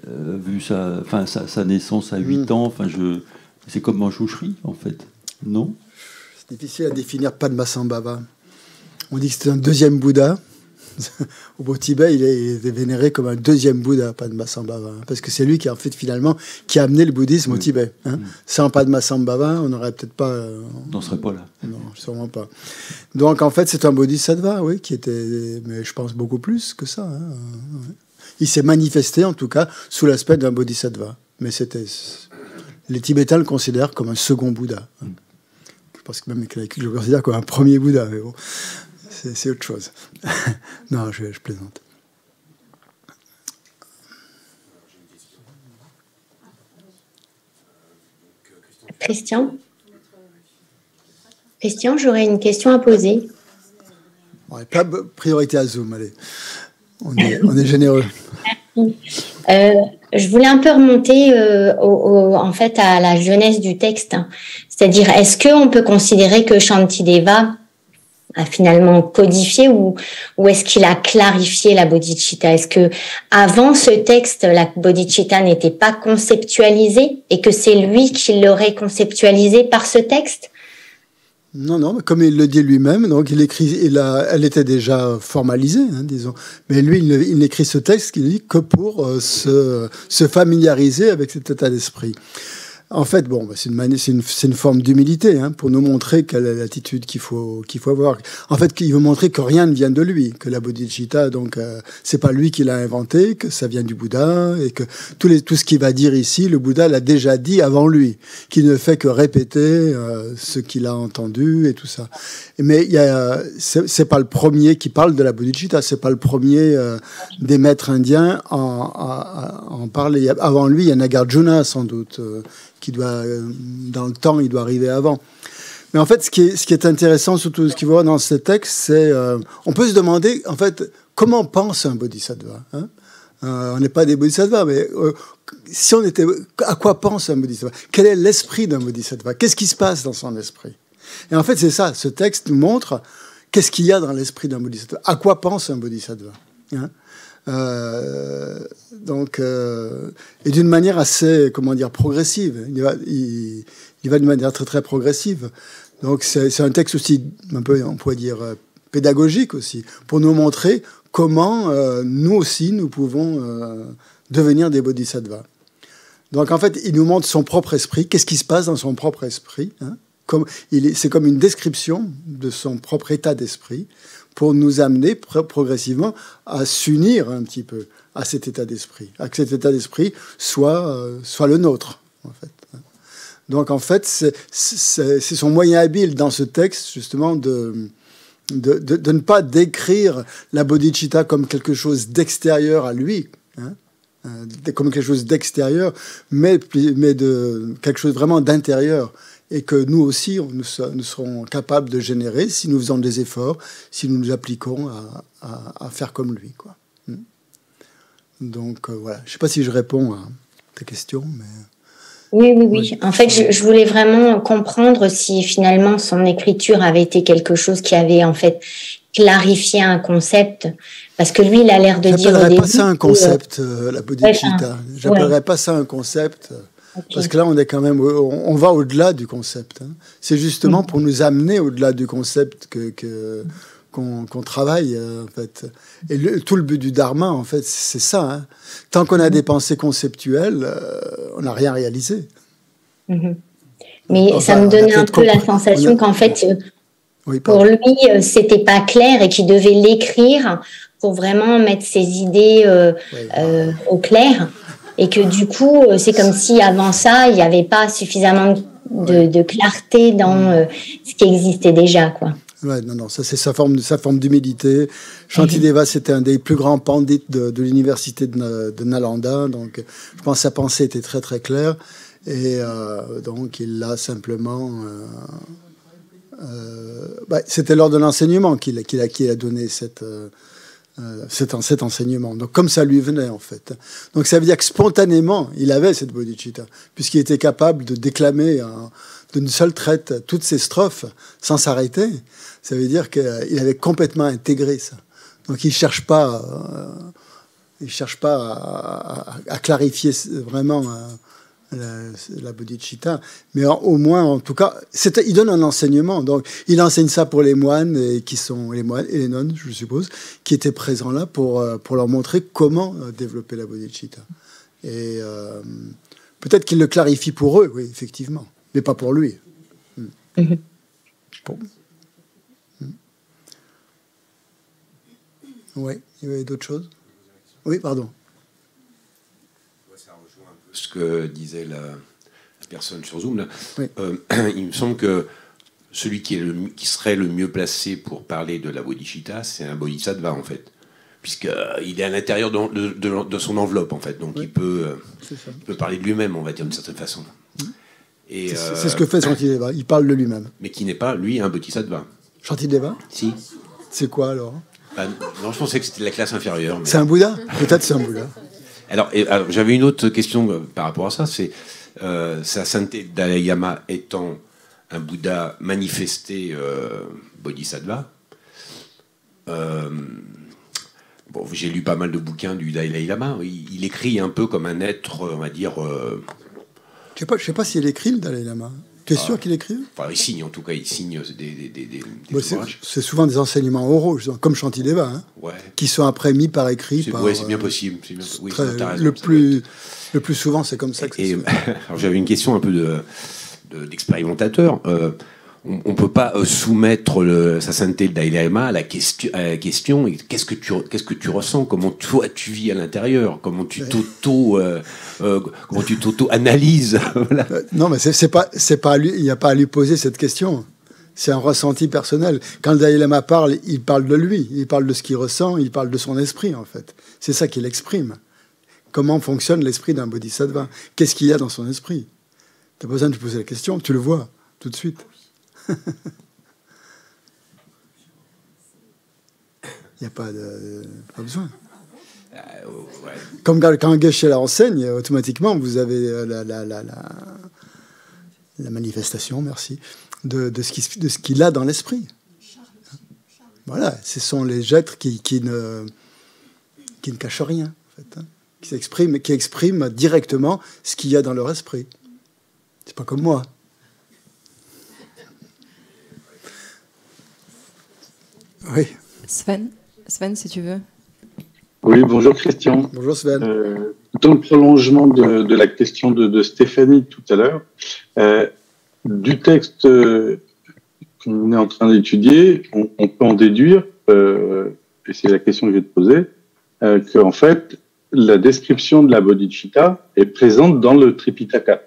vu sa naissance à 8 ans, c'est comme un chouchri, en fait, non? C'est difficile à définir Padmasambhava. On dit que c'est un deuxième Bouddha. Au Tibet, il est vénéré comme un deuxième Bouddha, Padmasambhava, parce que c'est lui qui a amené le bouddhisme au Tibet. Hein. Sans Padmasambhava, on n'aurait peut-être pas... on n'en serait pas là. Non, sûrement pas. Donc en fait, c'est un bodhisattva, oui, qui était, mais je pense beaucoup plus que ça. Hein. Il s'est manifesté, en tout cas, sous l'aspect d'un bodhisattva. Mais les Tibétains le considèrent comme un second Bouddha. Je pense que même que je le considère comme un premier Bouddha, mais bon... C'est autre chose. Non, je plaisante. Christian, j'aurais une question à poser. Pas priorité à Zoom, allez. On est généreux. Je voulais un peu remonter en fait à la jeunesse du texte. C'est-à-dire, est-ce qu'on peut considérer que Shantideva a finalement codifié ou est-ce qu'il a clarifié la bodhicitta? Est-ce que avant ce texte, la bodhicitta n'était pas conceptualisée et que c'est lui qui l'aurait conceptualisée par ce texte? Non, mais comme il le dit lui-même, donc elle était déjà formalisée, hein, disons. Mais lui, il n'écrit ce texte qu'il dit que pour se familiariser avec cet état d'esprit. En fait, bon, c'est une forme d'humilité, hein, pour nous montrer quelle est l'attitude qu'il faut avoir. En fait, il veut montrer que rien ne vient de lui, que la bodhicitta, donc, c'est pas lui qui l'a inventé, que ça vient du Bouddha, et que tout ce qu'il va dire ici, le Bouddha l'a déjà dit avant lui, qu'il ne fait que répéter ce qu'il a entendu et tout ça. Mais c'est pas le premier qui parle de la bodhicitta, c'est pas le premier des maîtres indiens en parler. Avant lui, il y a Nagarjuna sans doute. Qui doit, dans le temps, il doit arriver avant. Mais en fait, ce qui est intéressant, surtout ce qu'il voit dans ce texte, c'est on peut se demander, en fait, comment pense un bodhisattva, hein? On n'est pas des bodhisattvas, mais si on était, à quoi pense un bodhisattva? Quel est l'esprit d'un bodhisattva? Qu'est-ce qui se passe dans son esprit? Et en fait, c'est ça. Ce texte nous montre qu'est-ce qu'il y a dans l'esprit d'un bodhisattva. À quoi pense un bodhisattva, hein? Et d'une manière assez, progressive. Il va d'une manière très très progressive. Donc c'est un texte aussi un peu, on pourrait dire, pédagogique aussi, pour nous montrer comment nous aussi nous pouvons devenir des bodhisattvas. Donc en fait, il nous montre son propre esprit. Qu'est-ce qui se passe dans son propre esprit, hein? C'est comme une description de son propre état d'esprit, pour nous amener progressivement à s'unir un petit peu à cet état d'esprit, à que cet état d'esprit soit le nôtre, en fait. Donc, en fait, c'est son moyen habile dans ce texte, justement, de ne pas décrire la bodhicitta comme quelque chose d'extérieur à lui, hein, comme quelque chose d'extérieur, mais de quelque chose vraiment d'intérieur, et que nous aussi, nous serons capables de générer si nous faisons des efforts, si nous nous appliquons à faire comme lui, quoi. Donc voilà, je ne sais pas si je réponds à ta question, mais... Oui. En fait, je voulais vraiment comprendre si finalement son écriture avait été quelque chose qui avait en fait clarifié un concept, parce que lui, il a l'air de dire au début... J'appellerais pas ça un concept, la bodhicitta. J'appellerais pas ça un concept, parce que là, on est quand même, on va au-delà du concept. Hein. C'est justement pour nous amener au-delà du concept qu'on travaille, en fait. Et tout le but du dharma, en fait, c'est ça. Hein. Tant qu'on a des pensées conceptuelles, on n'a rien réalisé. Mais ça me donnait un peu la sensation qu'en fait, pour lui, c'était pas clair et qu'il devait l'écrire pour vraiment mettre ses idées au clair. Et que du coup, c'est comme si avant ça, il n'y avait pas suffisamment de clarté dans ce qui existait déjà, quoi. Ouais, non, ça c'est sa forme d'humilité. Shantideva, c'était un des plus grands pandits de l'université de Nalanda, donc je pense que sa pensée était très très claire, et donc il l'a simplement... c'était lors de l'enseignement qu'il a donné cet enseignement. Donc comme ça lui venait en fait. Donc ça veut dire que spontanément, il avait cette bodhicitta, puisqu'il était capable de déclamer d'une seule traite toutes ses strophes sans s'arrêter. Ça veut dire qu'il avait complètement intégré ça. Donc il ne cherche pas à clarifier vraiment la bodhicitta, mais au moins, en tout cas, il donne un enseignement. Donc il enseigne ça pour les moines, qui sont les moines et les nonnes, je suppose, qui étaient présents là pour leur montrer comment développer la bodhicitta. Et peut-être qu'il le clarifie pour eux, oui, effectivement, mais pas pour lui. Bon. Oui, il y avait d'autres choses. Oui, pardon. Ça rejoint un peu ce que disait la personne sur Zoom. Là. Oui. Il me semble que celui qui serait le mieux placé pour parler de la bodhicitta, c'est un bodhisattva, en fait. Puisqu'il est à l'intérieur de son enveloppe, en fait. Donc il peut parler de lui-même, on va dire, d'une certaine façon. Et c'est ce que fait Shantideva. Il parle de lui-même. Mais qui n'est pas, lui, un bodhisattva. Shantideva ? Si. C'est quoi, alors ? Non, je pensais que c'était de la classe inférieure. Mais... C'est un Bouddha ? Peut-être c'est un Bouddha. Alors j'avais une autre question par rapport à ça. C'est sa sainteté Dalai Lama étant un Bouddha manifesté bodhisattva. J'ai lu pas mal de bouquins du Dalai Lama. Il écrit un peu comme un être, on va dire... Je sais pas s'il écrit, le Dalai Lama. Tu es sûr qu'il écrit ? Enfin, il signe, en tout cas, il signe des ouvrages. C'est souvent des enseignements oraux, comme Shantideva, hein, qui sont après mis par écrit. Oui, c'est bien possible. Oui, le plus souvent, c'est comme ça que c'est. Alors, j'avais une question un peu d'expérimentateur. On ne peut pas soumettre sa sainteté de Dalai Lama à la question qu'est-ce que tu ressens, comment toi tu vis à l'intérieur, comment tu t'auto-analyses. Voilà. Non, mais c'est pas à lui, il n'y a pas à lui poser cette question. C'est un ressenti personnel. Quand le Dalai Lama parle, il parle de lui, il parle de ce qu'il ressent, il parle de son esprit en fait. C'est ça qu'il exprime. Comment fonctionne l'esprit d'un bodhisattva ? Qu'est-ce qu'il y a dans son esprit ? Tu n'as pas besoin de te poser la question, tu le vois tout de suite. Il n'y a pas besoin. Comme quand Geshe la enseigne, automatiquement, vous avez la manifestation, merci, de ce qu'il a dans l'esprit. Voilà, ce sont les êtres qui ne cachent rien, en fait, hein, qui expriment directement ce qu'il y a dans leur esprit. C'est pas comme moi. Oui. Sven, si tu veux. Oui, bonjour Christian. Bonjour Sven. Dans le prolongement de la question de Stéphanie tout à l'heure, du texte qu'on est en train d'étudier, on peut en déduire, et c'est la question que je vais te poser, qu'en fait, la description de la bodhicitta est présente dans le Tripitaka.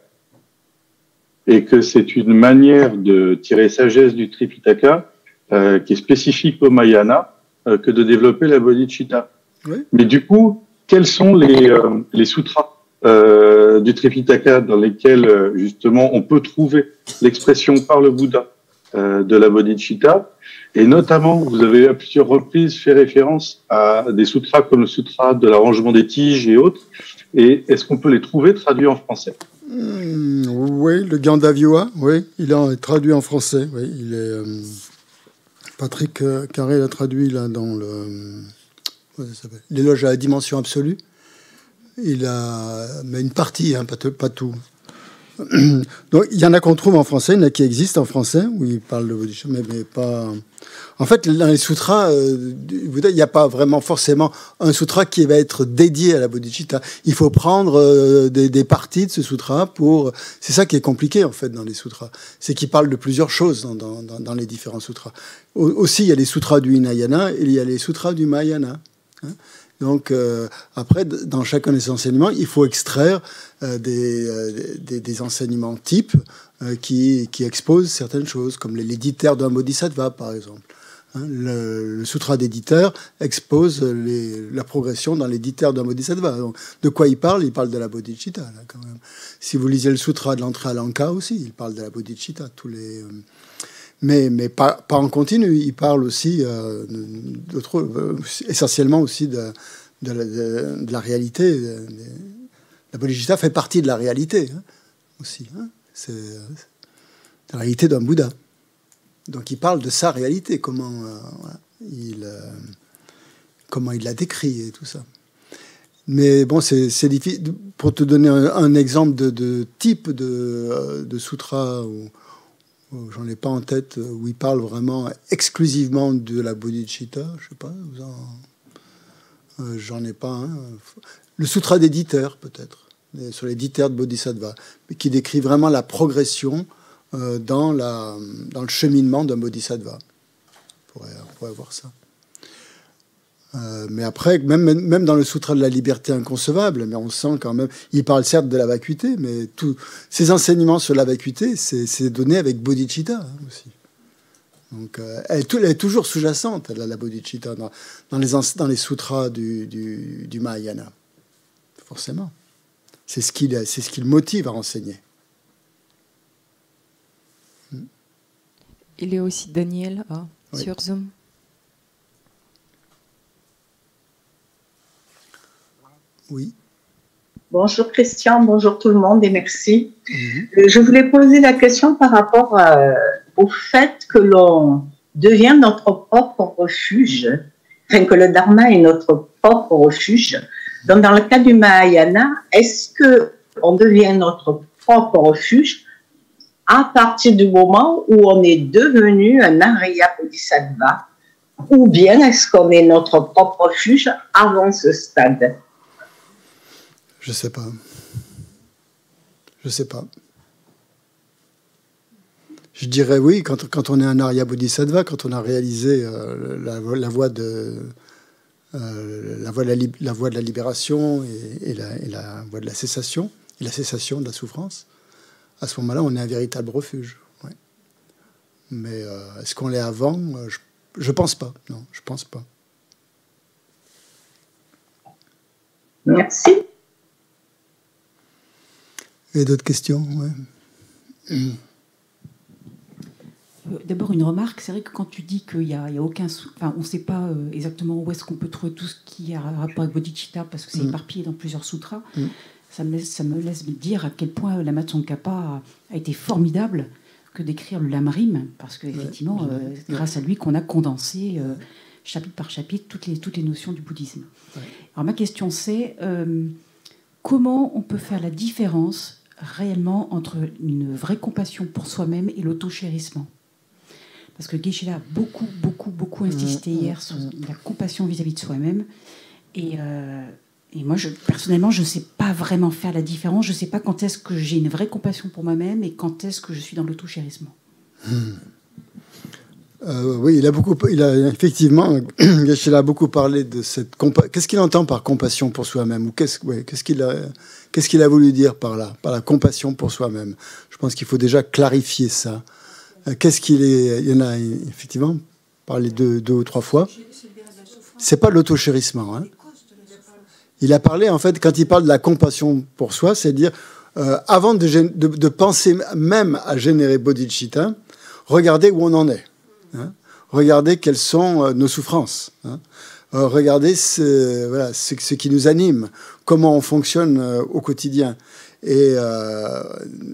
Et que c'est une manière de tirer sagesse du Tripitaka qui est spécifique au Mahayana que de développer la bodhicitta. Oui. Mais du coup, quels sont les sutras du Tripitaka dans lesquels justement on peut trouver l'expression par le Bouddha de la bodhicitta. Et notamment, vous avez à plusieurs reprises fait référence à des sutras comme le sutra de l'arrangement des tiges et autres. Et est-ce qu'on peut les trouver traduits en français? Oui, le Gandavyoa, oui, il est traduit en français. Oui, il est, Patrick Carré l'a traduit là, dans l'éloge à la dimension absolue. Il a mais une partie, hein, pas tout. Donc, il y en a qu'on trouve en français, il y en a qui existent en français, où il parle de bodhicitta, mais pas... En fait, dans les sutras, il n'y a pas vraiment forcément un sutra qui va être dédié à la bodhicitta. Il faut prendre des parties de ce sutra pour... C'est ça qui est compliqué, en fait, dans les sutras. C'est qu'il parle de plusieurs choses dans les différents sutras. Aussi, il y a les sutras du Hinayana et il y a les sutras du Mahayana. Hein. Donc, après, dans chacun des enseignements, il faut extraire des enseignements types qui exposent certaines choses, comme l'éditeur d'un bodhisattva, par exemple. Hein, le sutra d'éditeur expose la progression dans l'éditeur d'un bodhisattva. Donc, de quoi il parle? Il parle de la bodhicitta, là, quand même. Si vous lisez le sutra de l'entrée à Lanka aussi, il parle de la bodhicitta. Mais pas en continu. Il parle aussi essentiellement aussi de la réalité. La bodhicitta fait partie de la réalité, hein, aussi. Hein. C'est la réalité d'un Bouddha. Donc il parle de sa réalité, comment il la décrit et tout ça. Mais bon, c'est difficile. Pour te donner un exemple de type de sutra, j'en ai pas en tête, où il parle vraiment exclusivement de la bodhicitta, je sais pas, j'en ai pas un. Le sutra d'éditeur, peut-être, sur l'éditeur de Bodhisattva, qui décrit vraiment la progression dans le cheminement d'un Bodhisattva. On pourrait voir ça. Mais après, même dans le sutra de la liberté inconcevable, mais on sent quand même... Il parle certes de la vacuité, mais tous ces enseignements sur la vacuité, c'est donné avec bodhicitta, hein, aussi. Donc, elle est toujours sous-jacente, la bodhicitta, dans les sutras du Mahayana. Forcément. C'est ce qui le motive à enseigner. Il y a aussi Daniel sur Zoom. Oui. Bonjour Christian, bonjour tout le monde et merci. Je voulais poser la question par rapport au fait que l'on devient notre propre refuge, enfin que le Dharma est notre propre refuge. Donc dans le cas du Mahayana, est-ce qu'on devient notre propre refuge à partir du moment où on est devenu un Arya Bodhisattva, ou bien est-ce qu'on est notre propre refuge avant ce stade? Je sais pas. Je dirais oui, quand on est un Arya Bodhisattva, quand on a réalisé la voie de la libération et la voie de la cessation, et la cessation de la souffrance, à ce moment-là, on est un véritable refuge. Ouais. Mais est-ce qu'on l'est avant? Je pense pas. Non, je pense pas. Merci. Et d'autres questions? Ouais. D'abord, une remarque. C'est vrai que quand tu dis qu'il y a aucun... Enfin, on ne sait pas exactement où est-ce qu'on peut trouver tout ce qui a rapport avec bodhicitta, parce que c'est éparpillé dans plusieurs sutras. Ça me laisse me dire à quel point Lama Tsongkhapa a été formidable que d'écrire le Lamrim, parce qu'effectivement, c'est grâce à lui qu'on a condensé, chapitre par chapitre, toutes les notions du bouddhisme. Ouais. Alors ma question c'est, comment on peut faire la différence réellement entre une vraie compassion pour soi-même et l'auto-chérissement? Parce que Geshe-la a beaucoup insisté hier sur la compassion vis-à-vis de soi-même. Et moi, personnellement, je ne sais pas vraiment faire la différence. Je ne sais pas quand est-ce que j'ai une vraie compassion pour moi-même et quand est-ce que je suis dans l'auto-chérissement. Oui, il a effectivement, Geshe-la a beaucoup parlé de cette compassion. Qu'est-ce qu'il entend par compassion pour soi-même? Ou qu'est-ce qu'il a voulu dire par là, par la compassion pour soi-même? Je pense qu'il faut déjà clarifier ça. Qu'est-ce qu'il est? Il y en a effectivement parlé deux ou trois fois. C'est pas l'auto-chérissement, hein. Il a parlé, en fait, quand il parle de la compassion pour soi, c'est dire, avant de penser même à générer bodhicitta, regardez où on en est. Hein. Regardez quelles sont nos souffrances. Hein. Regardez ce qui nous anime, comment on fonctionne au quotidien. Et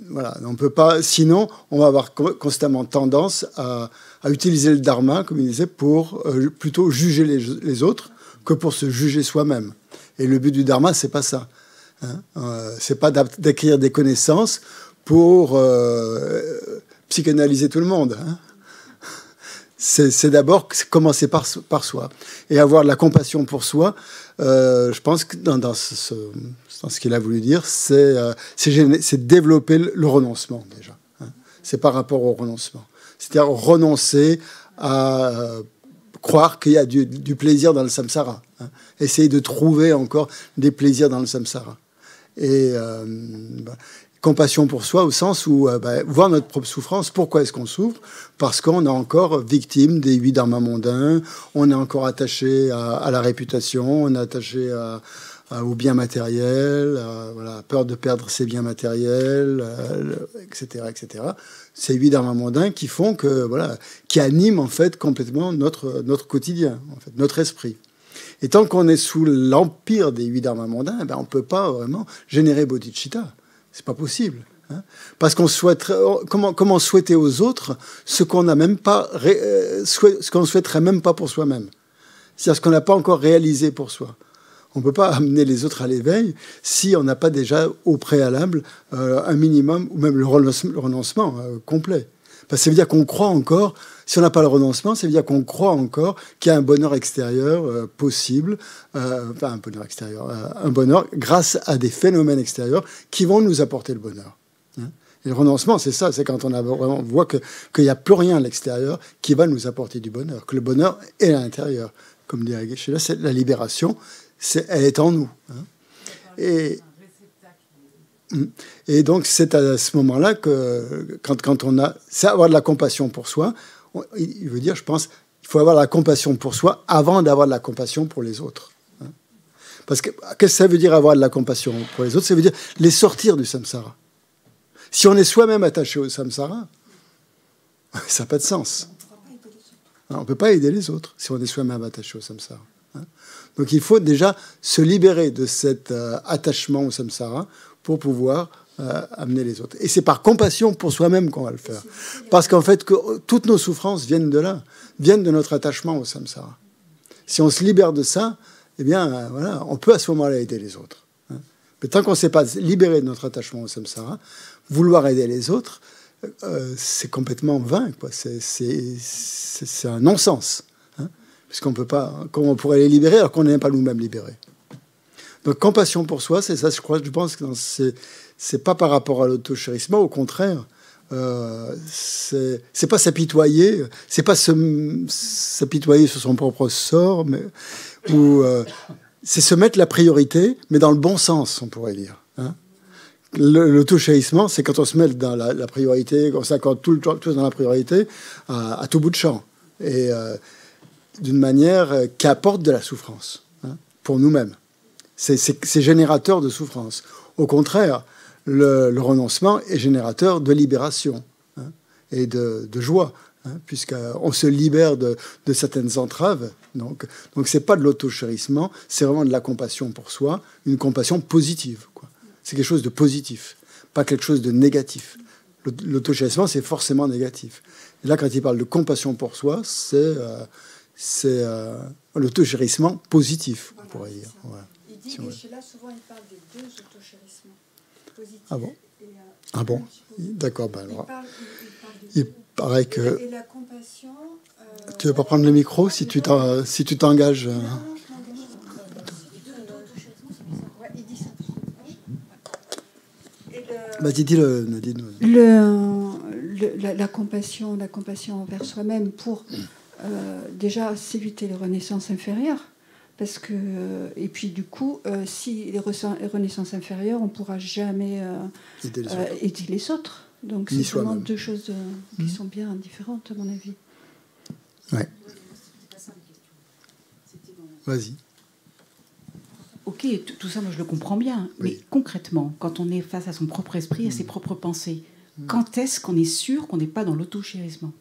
voilà, on peut pas. Sinon, on va avoir constamment tendance à utiliser le dharma, comme il disait, pour plutôt juger les autres que pour se juger soi-même. Et le but du dharma, c'est pas ça. Hein. C'est pas d'acquérir des connaissances pour psychanalyser tout le monde. Hein. C'est d'abord commencer par soi et avoir de la compassion pour soi. Je pense que dans ce qu'il a voulu dire, c'est développer le renoncement déjà. Hein. C'est par rapport au renoncement. C'est-à-dire renoncer à croire qu'il y a du plaisir dans le samsara. Hein. Essayer de trouver encore des plaisirs dans le samsara. Et compassion pour soi au sens où voir notre propre souffrance. Pourquoi est-ce qu'on souffre? Parce qu'on est encore victime des 8 dharmas mondains, on est encore attaché à la réputation, on est attaché aux biens matériels, voilà, peur de perdre ses biens matériels, etc., etc. Ces 8 dharmas mondains qui font que, voilà, qui animent en fait complètement notre quotidien, en fait, notre esprit. Et tant qu'on est sous l'empire des 8 dharmas mondains, on ne peut pas vraiment générer bodhicitta. C'est pas possible. Hein. Parce qu'on souhaiterait, comment souhaiter aux autres ce qu'on n'a même pas, ce qu'on souhaiterait même pas pour soi-même. C'est-à-dire ce qu'on n'a pas encore réalisé pour soi. On ne peut pas amener les autres à l'éveil si on n'a pas déjà au préalable un minimum, ou même le renoncement complet. Parce que ça veut dire qu'on croit encore, si on n'a pas le renoncement, ça veut dire qu'on croit encore qu'il y a un bonheur extérieur possible, pas un bonheur extérieur, un bonheur grâce à des phénomènes extérieurs qui vont nous apporter le bonheur. Hein. Et le renoncement, c'est ça, c'est quand on voit qu'il n'y a plus rien à l'extérieur qui va nous apporter du bonheur, que le bonheur est à l'intérieur. Comme dit Geshe-la, c'est la libération, elle est en nous. Hein. Et donc, c'est à ce moment-là que, quand on a... C'est avoir de la compassion pour soi. Il veut dire, je pense, il faut avoir de la compassion pour soi avant d'avoir de la compassion pour les autres. Hein. Parce que, qu'est-ce que ça veut dire avoir de la compassion pour les autres? Ça veut dire les sortir du samsara. Si on est soi-même attaché au samsara, ça n'a pas de sens. On ne peut pas aider les autres si on est soi-même attaché au samsara. Hein. Donc, il faut déjà se libérer de cet attachement au samsara pour pouvoir amener les autres. Et c'est par compassion pour soi-même qu'on va le faire. Parce qu'en fait, toutes nos souffrances viennent de là, viennent de notre attachement au samsara. Si on se libère de ça, eh bien, voilà, on peut à ce moment-là aider les autres. Hein. Mais tant qu'on ne s'est pas libéré de notre attachement au samsara, vouloir aider les autres, c'est complètement vain, quoi. C'est un non-sens. Hein. Puisqu'on peut pas... Comment on pourrait les libérer alors qu'on n'est pas nous-mêmes libérés? Donc, compassion pour soi, c'est ça, je pense que c'est pas par rapport à l'auto-chérissement, au contraire, c'est pas s'apitoyer, c'est pas s'apitoyer sur son propre sort, mais c'est se mettre la priorité, mais dans le bon sens, on pourrait dire. Hein. L'auto-chérissement, c'est quand on se met dans la priorité, qu'on s'accorde tout le temps dans la priorité, à tout bout de champ, et d'une manière qui apporte de la souffrance, hein, pour nous-mêmes. C'est générateur de souffrance. Au contraire, le renoncement est générateur de libération, hein, et de joie, hein, puisqu'on se libère de certaines entraves. Donc c'est pas de l'auto-chérissement, c'est vraiment de la compassion pour soi, une compassion positive, quoi. C'est quelque chose de positif, pas quelque chose de négatif. L'auto-chérissement, c'est forcément négatif. Et là, quand il parle de compassion pour soi, c'est l'auto-chérissement positif, on pourrait dire. Voilà. Il dit que là, souvent, il parle des 2 autochérissements positifs. Ah bon? Ah bon? D'accord. Ben alors, il paraît que... Et la compassion... Tu veux pas prendre le micro si tu t'engages? Non, je m'engage. Ouais, il dit ça. Vas-y, dis-le, Nadine. La compassion envers soi-même pour déjà s'éviter les renaissances inférieures. Parce que, et puis du coup, si les renaissances inférieures, on ne pourra jamais aider les autres. Donc c'est vraiment 2 choses qui sont bien différentes, à mon avis. Ouais. Vas-y. Ok, tout ça, moi je le comprends bien. Oui. Mais concrètement, quand on est face à son propre esprit, à ses propres pensées, Quand est-ce qu'on est sûr qu'on n'est pas dans l'auto-chérissement?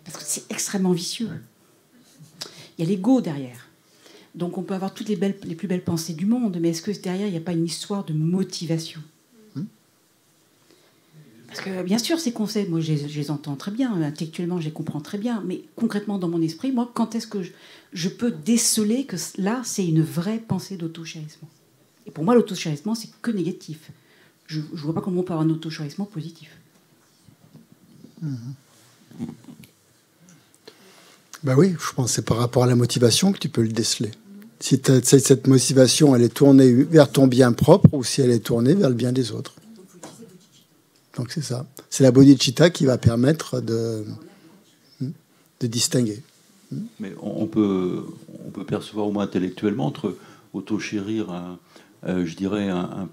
Parce que c'est extrêmement vicieux. Il y a l'ego derrière. Donc on peut avoir toutes les plus belles pensées du monde, mais est-ce que derrière, il n'y a pas une histoire de motivation? Parce que bien sûr, ces conseils, moi je les entends très bien, intellectuellement je les comprends très bien, mais concrètement dans mon esprit, moi, quand est-ce que je peux déceler que là, c'est une vraie pensée d'auto-chérissement? Et pour moi, l'auto-chérissement, c'est que négatif. Je ne vois pas comment on peut avoir un auto-chérissement positif. Ben oui, je pense que c'est par rapport à la motivation que tu peux le déceler. Si cette motivation, elle est tournée vers ton bien propre ou si elle est tournée vers le bien des autres. Donc c'est ça. C'est la bodhicitta qui va permettre de distinguer. Mais on peut percevoir au moins intellectuellement entre auto-chérir, je dirais, un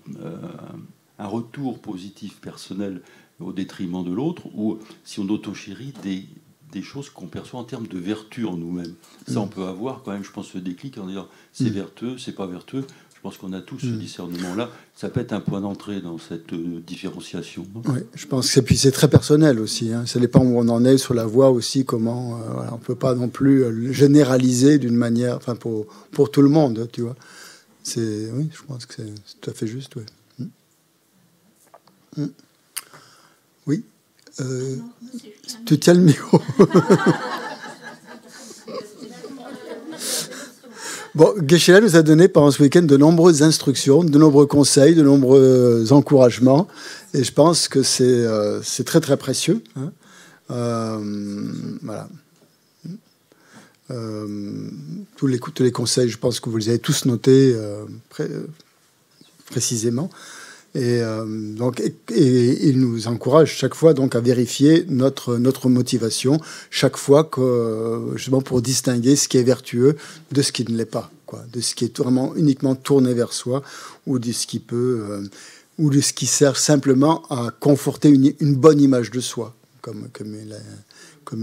retour positif personnel au détriment de l'autre, ou si on auto-chérit des choses qu'on perçoit en termes de vertu en nous-mêmes. Ça, on peut avoir quand même, je pense, ce déclic en disant c'est vertueux, c'est pas vertueux. Je pense qu'on a tous ce discernement-là. Ça peut être un point d'entrée dans cette différenciation. Oui, je pense que c'est très personnel aussi. Hein. Ça dépend où on en est sur la voie aussi, comment. Voilà, on ne peut pas non plus généraliser d'une manière, enfin pour tout le monde, tu vois. Oui, je pense que c'est tout à fait juste. Oui. Oui. Tu tiens le micro. Bon, Geshe-la nous a donné pendant ce week-end de nombreuses instructions, de nombreux conseils, de nombreux encouragements. Et je pense que c'est très, très précieux. Hein. Voilà. Tous les conseils, je pense que vous les avez tous notés précisément. Et il nous encourage chaque fois donc à vérifier notre motivation chaque fois que, justement pour distinguer ce qui est vertueux de ce qui ne l'est pas, quoi, de ce qui est vraiment uniquement tourné vers soi ou de ce qui peut ou de ce qui sert simplement à conforter une bonne image de soi, comme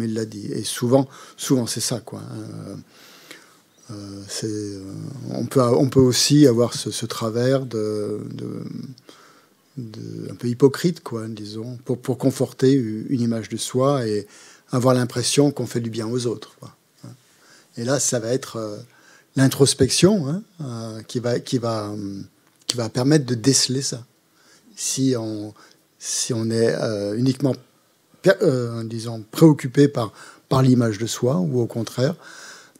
il l'a dit. Et souvent c'est ça, quoi. On peut aussi avoir ce travers un peu hypocrite, quoi, disons, pour conforter une image de soi et avoir l'impression qu'on fait du bien aux autres, quoi. Et là, ça va être l'introspection qui va permettre de déceler ça. Si on est uniquement, disons, préoccupé par l'image de soi, ou au contraire,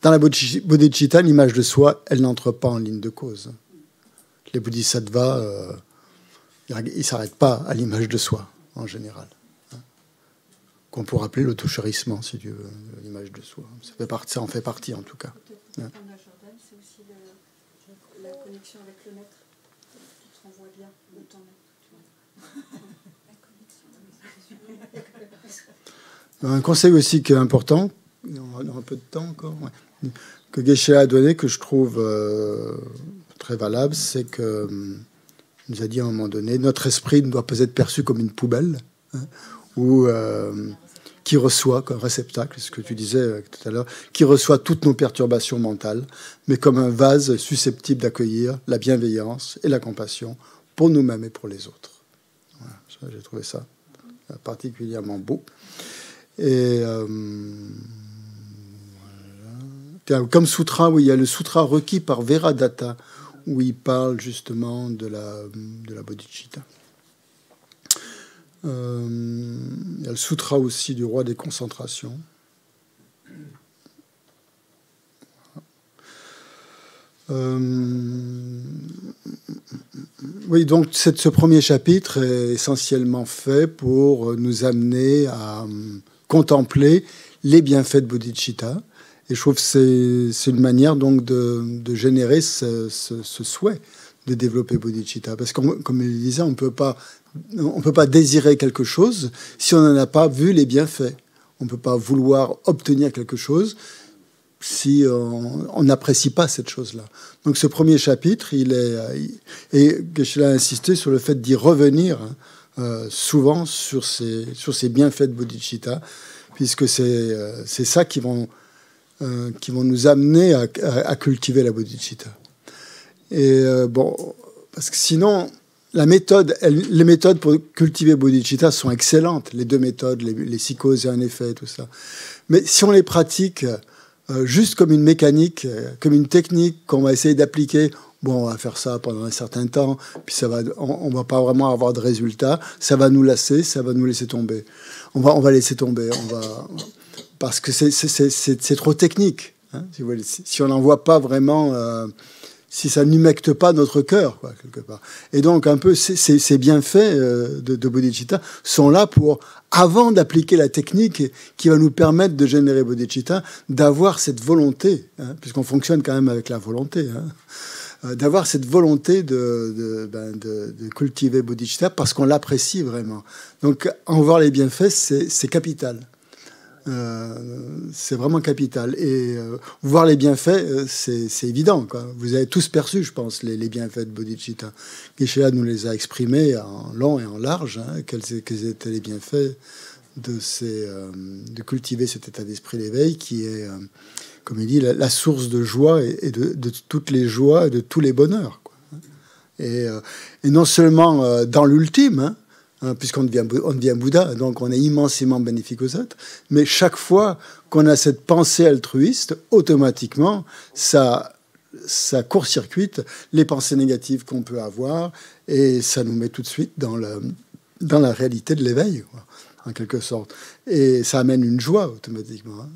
dans la bodhicitta, l'image de soi, elle n'entre pas en ligne de cause. Les bodhisattvas, ils ne s'arrêtent pas à l'image de soi, en général. Qu'on pourrait appeler l'auto-chérissement, si tu veux, l'image de soi. Ça en fait partie, en tout cas. C'est aussi la connexion avec le maître. Tu te renvoies bien de ton maître. Un conseil aussi qui est important, on a un peu de temps encore, que Geshe-la a donné, que je trouve très valable, c'est que il nous a dit à un moment donné, notre esprit ne doit pas être perçu comme une poubelle, ou qui reçoit, comme réceptacle, ce que tu disais tout à l'heure, qui reçoit toutes nos perturbations mentales, mais comme un vase susceptible d'accueillir la bienveillance et la compassion pour nous-mêmes et pour les autres. Voilà, j'ai trouvé ça particulièrement beau. Et voilà. Comme sutra, oui, il y a le sutra requis par Veradatta, où il parle justement de la bodhicitta. Il y a le sutra aussi du roi des concentrations. Oui, donc ce premier chapitre est essentiellement fait pour nous amener à contempler les bienfaits de bodhicitta. Et je trouve que c'est une manière donc de générer ce souhait de développer bodhicitta. Parce que, comme il disait, on ne peut pas désirer quelque chose si on n'en a pas vu les bienfaits. On ne peut pas vouloir obtenir quelque chose si on n'apprécie pas cette chose-là. Donc ce premier chapitre, et Geshe-la a insisté sur le fait d'y revenir souvent sur ces bienfaits de bodhicitta, puisque c'est ça qui vont nous amener à cultiver la bodhicitta. Et bon, parce que sinon, les méthodes pour cultiver bodhicitta sont excellentes. Les deux méthodes, les psychoses et un effet, tout ça. Mais si on les pratique juste comme une mécanique, comme une technique qu'on va essayer d'appliquer, bon, on va faire ça pendant un certain temps, puis on va pas vraiment avoir de résultats, ça va nous lasser, ça va nous laisser tomber. On va laisser tomber, parce que c'est trop technique. Hein, si on n'en voit pas vraiment, si ça n'humecte pas notre cœur, quoi, quelque part. Et donc, un peu, ces bienfaits de bodhicitta sont là pour, avant d'appliquer la technique qui va nous permettre de générer bodhicitta, d'avoir cette volonté, hein, puisqu'on fonctionne quand même avec la volonté, hein, d'avoir cette volonté de cultiver bodhicitta parce qu'on l'apprécie vraiment. Donc, en voir les bienfaits, c'est capital. C'est vraiment capital. Et voir les bienfaits, c'est évident, quoi. Vous avez tous perçu, je pense, les bienfaits de bodhicitta. Geshe-la nous les a exprimés en long et en large, hein, quels étaient les bienfaits de cultiver cet état d'esprit d'éveil qui est, comme il dit, la source de joie et de toutes les joies et de tous les bonheurs, quoi. Et non seulement dans l'ultime, hein, puisqu'on devient Bouddha, donc on est immensément bénéfique aux autres, mais chaque fois qu'on a cette pensée altruiste, automatiquement, ça court-circuite les pensées négatives qu'on peut avoir, et ça nous met tout de suite dans la réalité de l'éveil, quoi, en quelque sorte. Et ça amène une joie, automatiquement. Hein.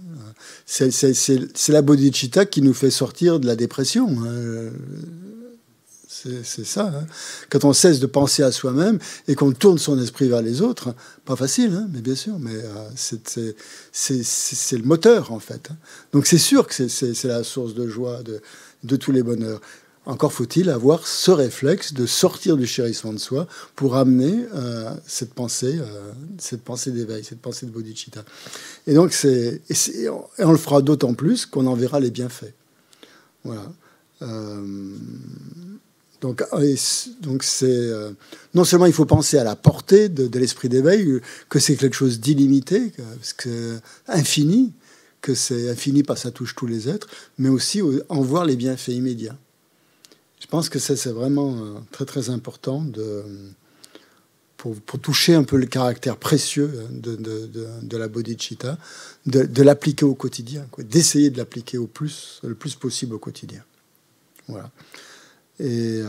C'est la bodhicitta qui nous fait sortir de la dépression, hein. C'est ça. Hein. Quand on cesse de penser à soi-même et qu'on tourne son esprit vers les autres, pas facile, hein, mais bien sûr, mais c'est le moteur, en fait. Hein. Donc c'est sûr que c'est la source de joie de tous les bonheurs. Encore faut-il avoir ce réflexe de sortir du chérissement de soi pour amener cette pensée d'éveil, cette pensée de bodhicitta. Et donc, on le fera d'autant plus qu'on en verra les bienfaits. Voilà. Donc c'est non seulement il faut penser à la portée de l'esprit d'éveil, que c'est quelque chose d'illimité, infini, que c'est infini parce que ça touche tous les êtres, mais aussi en voir les bienfaits immédiats. Je pense que c'est vraiment très très important pour toucher un peu le caractère précieux de la bodhicitta, de l'appliquer au quotidien, quoi, d'essayer de l'appliquer le plus possible au quotidien. Voilà. Et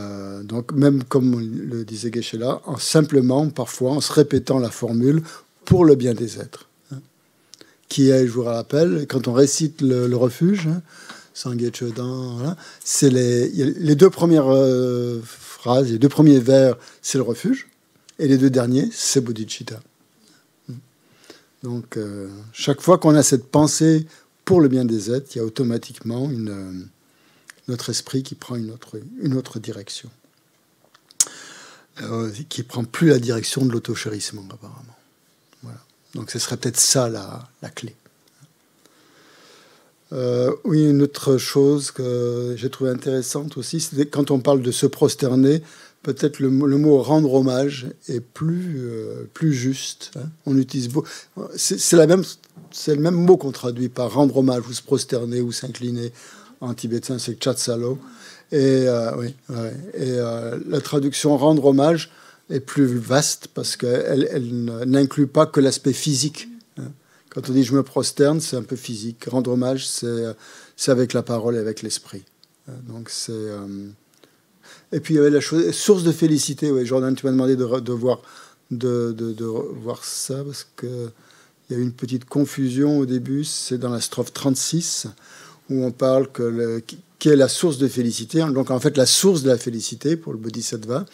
donc, même comme le disait Geshe-la, simplement, parfois, en se répétant la formule pour le bien des êtres. Hein, qui est, je vous rappelle, quand on récite le refuge, hein, Sangye Chodan, voilà, c'est les deux premières phrases, les deux premiers vers, c'est le refuge, et les deux derniers, c'est bodhicitta. Donc, chaque fois qu'on a cette pensée pour le bien des êtres, il y a automatiquement notre esprit qui prend une autre direction, qui prend plus la direction de l'auto-chérissement, apparemment. Voilà. Donc ce serait peut-être ça la clé. Oui, une autre chose que j'ai trouvé intéressante aussi, c'est quand on parle de se prosterner, peut-être le mot rendre hommage est plus juste. Hein. On utilise c'est le même mot qu'on traduit par rendre hommage ou se prosterner ou s'incliner. En tibétain, c'est chatsalo. Et la traduction rendre hommage est plus vaste parce qu'elle n'inclut pas que l'aspect physique. Quand on dit je me prosterne, c'est un peu physique. Rendre hommage, c'est avec la parole et avec l'esprit. Donc c'est. Et puis il y avait la source de félicité. Oui, Jordan, tu m'as demandé de voir ça parce que il y a eu une petite confusion au début. C'est dans la strophe 36. Où on parle qu'est la source de félicité. Donc, en fait, la source de la félicité pour le bodhisattva,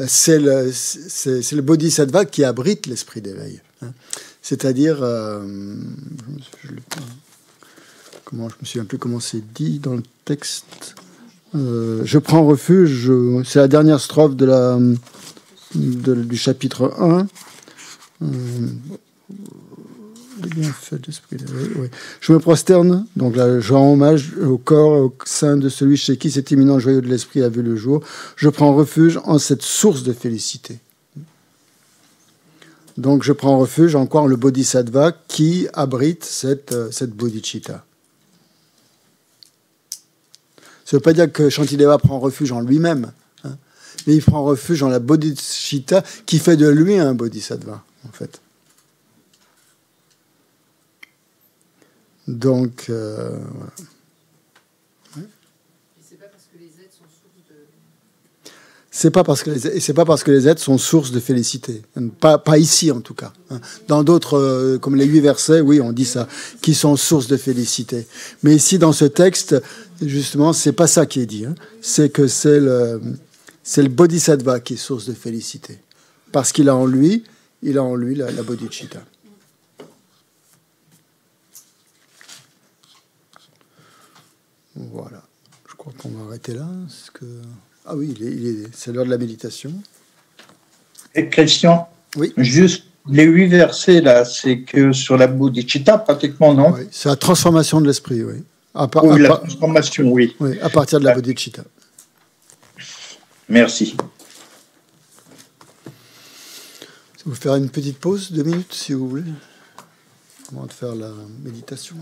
c'est le bodhisattva qui abrite l'esprit d'éveil. Hein. C'est-à-dire, je me souviens plus comment c'est dit dans le texte. Je prends refuge, c'est la dernière strophe du chapitre 1. Les bienfaits de l'esprit d'éveil, oui. Je me prosterne, donc là, je rends hommage au corps, au sein de celui chez qui cet éminent joyau de l'esprit a vu le jour. Je prends refuge en cette source de félicité. Donc je prends refuge en quoi? En le bodhisattva qui abrite cette bodhicitta. Ça ne veut pas dire que Shantideva prend refuge en lui-même, hein, mais il prend refuge dans la bodhicitta qui fait de lui un bodhisattva, en fait. Donc, voilà. C'est pas parce que les êtres sont source de félicité. Pas ici, en tout cas. Dans d'autres, comme les 8 versets, oui, on dit ça, qui sont source de félicité. Mais ici, dans ce texte, justement, c'est pas ça qui est dit. C'est que c'est le bodhisattva qui est source de félicité. Parce qu'il a en lui la bodhicitta. Voilà. Je crois qu'on va arrêter là. Ah oui, c'est l'heure de la méditation. Et Christian, oui. Juste les 8 versets là, c'est que sur la bodhicitta pratiquement, non? Oui, c'est la transformation de l'esprit, oui. La transformation, oui. Oui, à partir de la bodhicitta. Merci. Je vais vous faire une petite pause, 2 minutes, si vous voulez, avant de faire la méditation.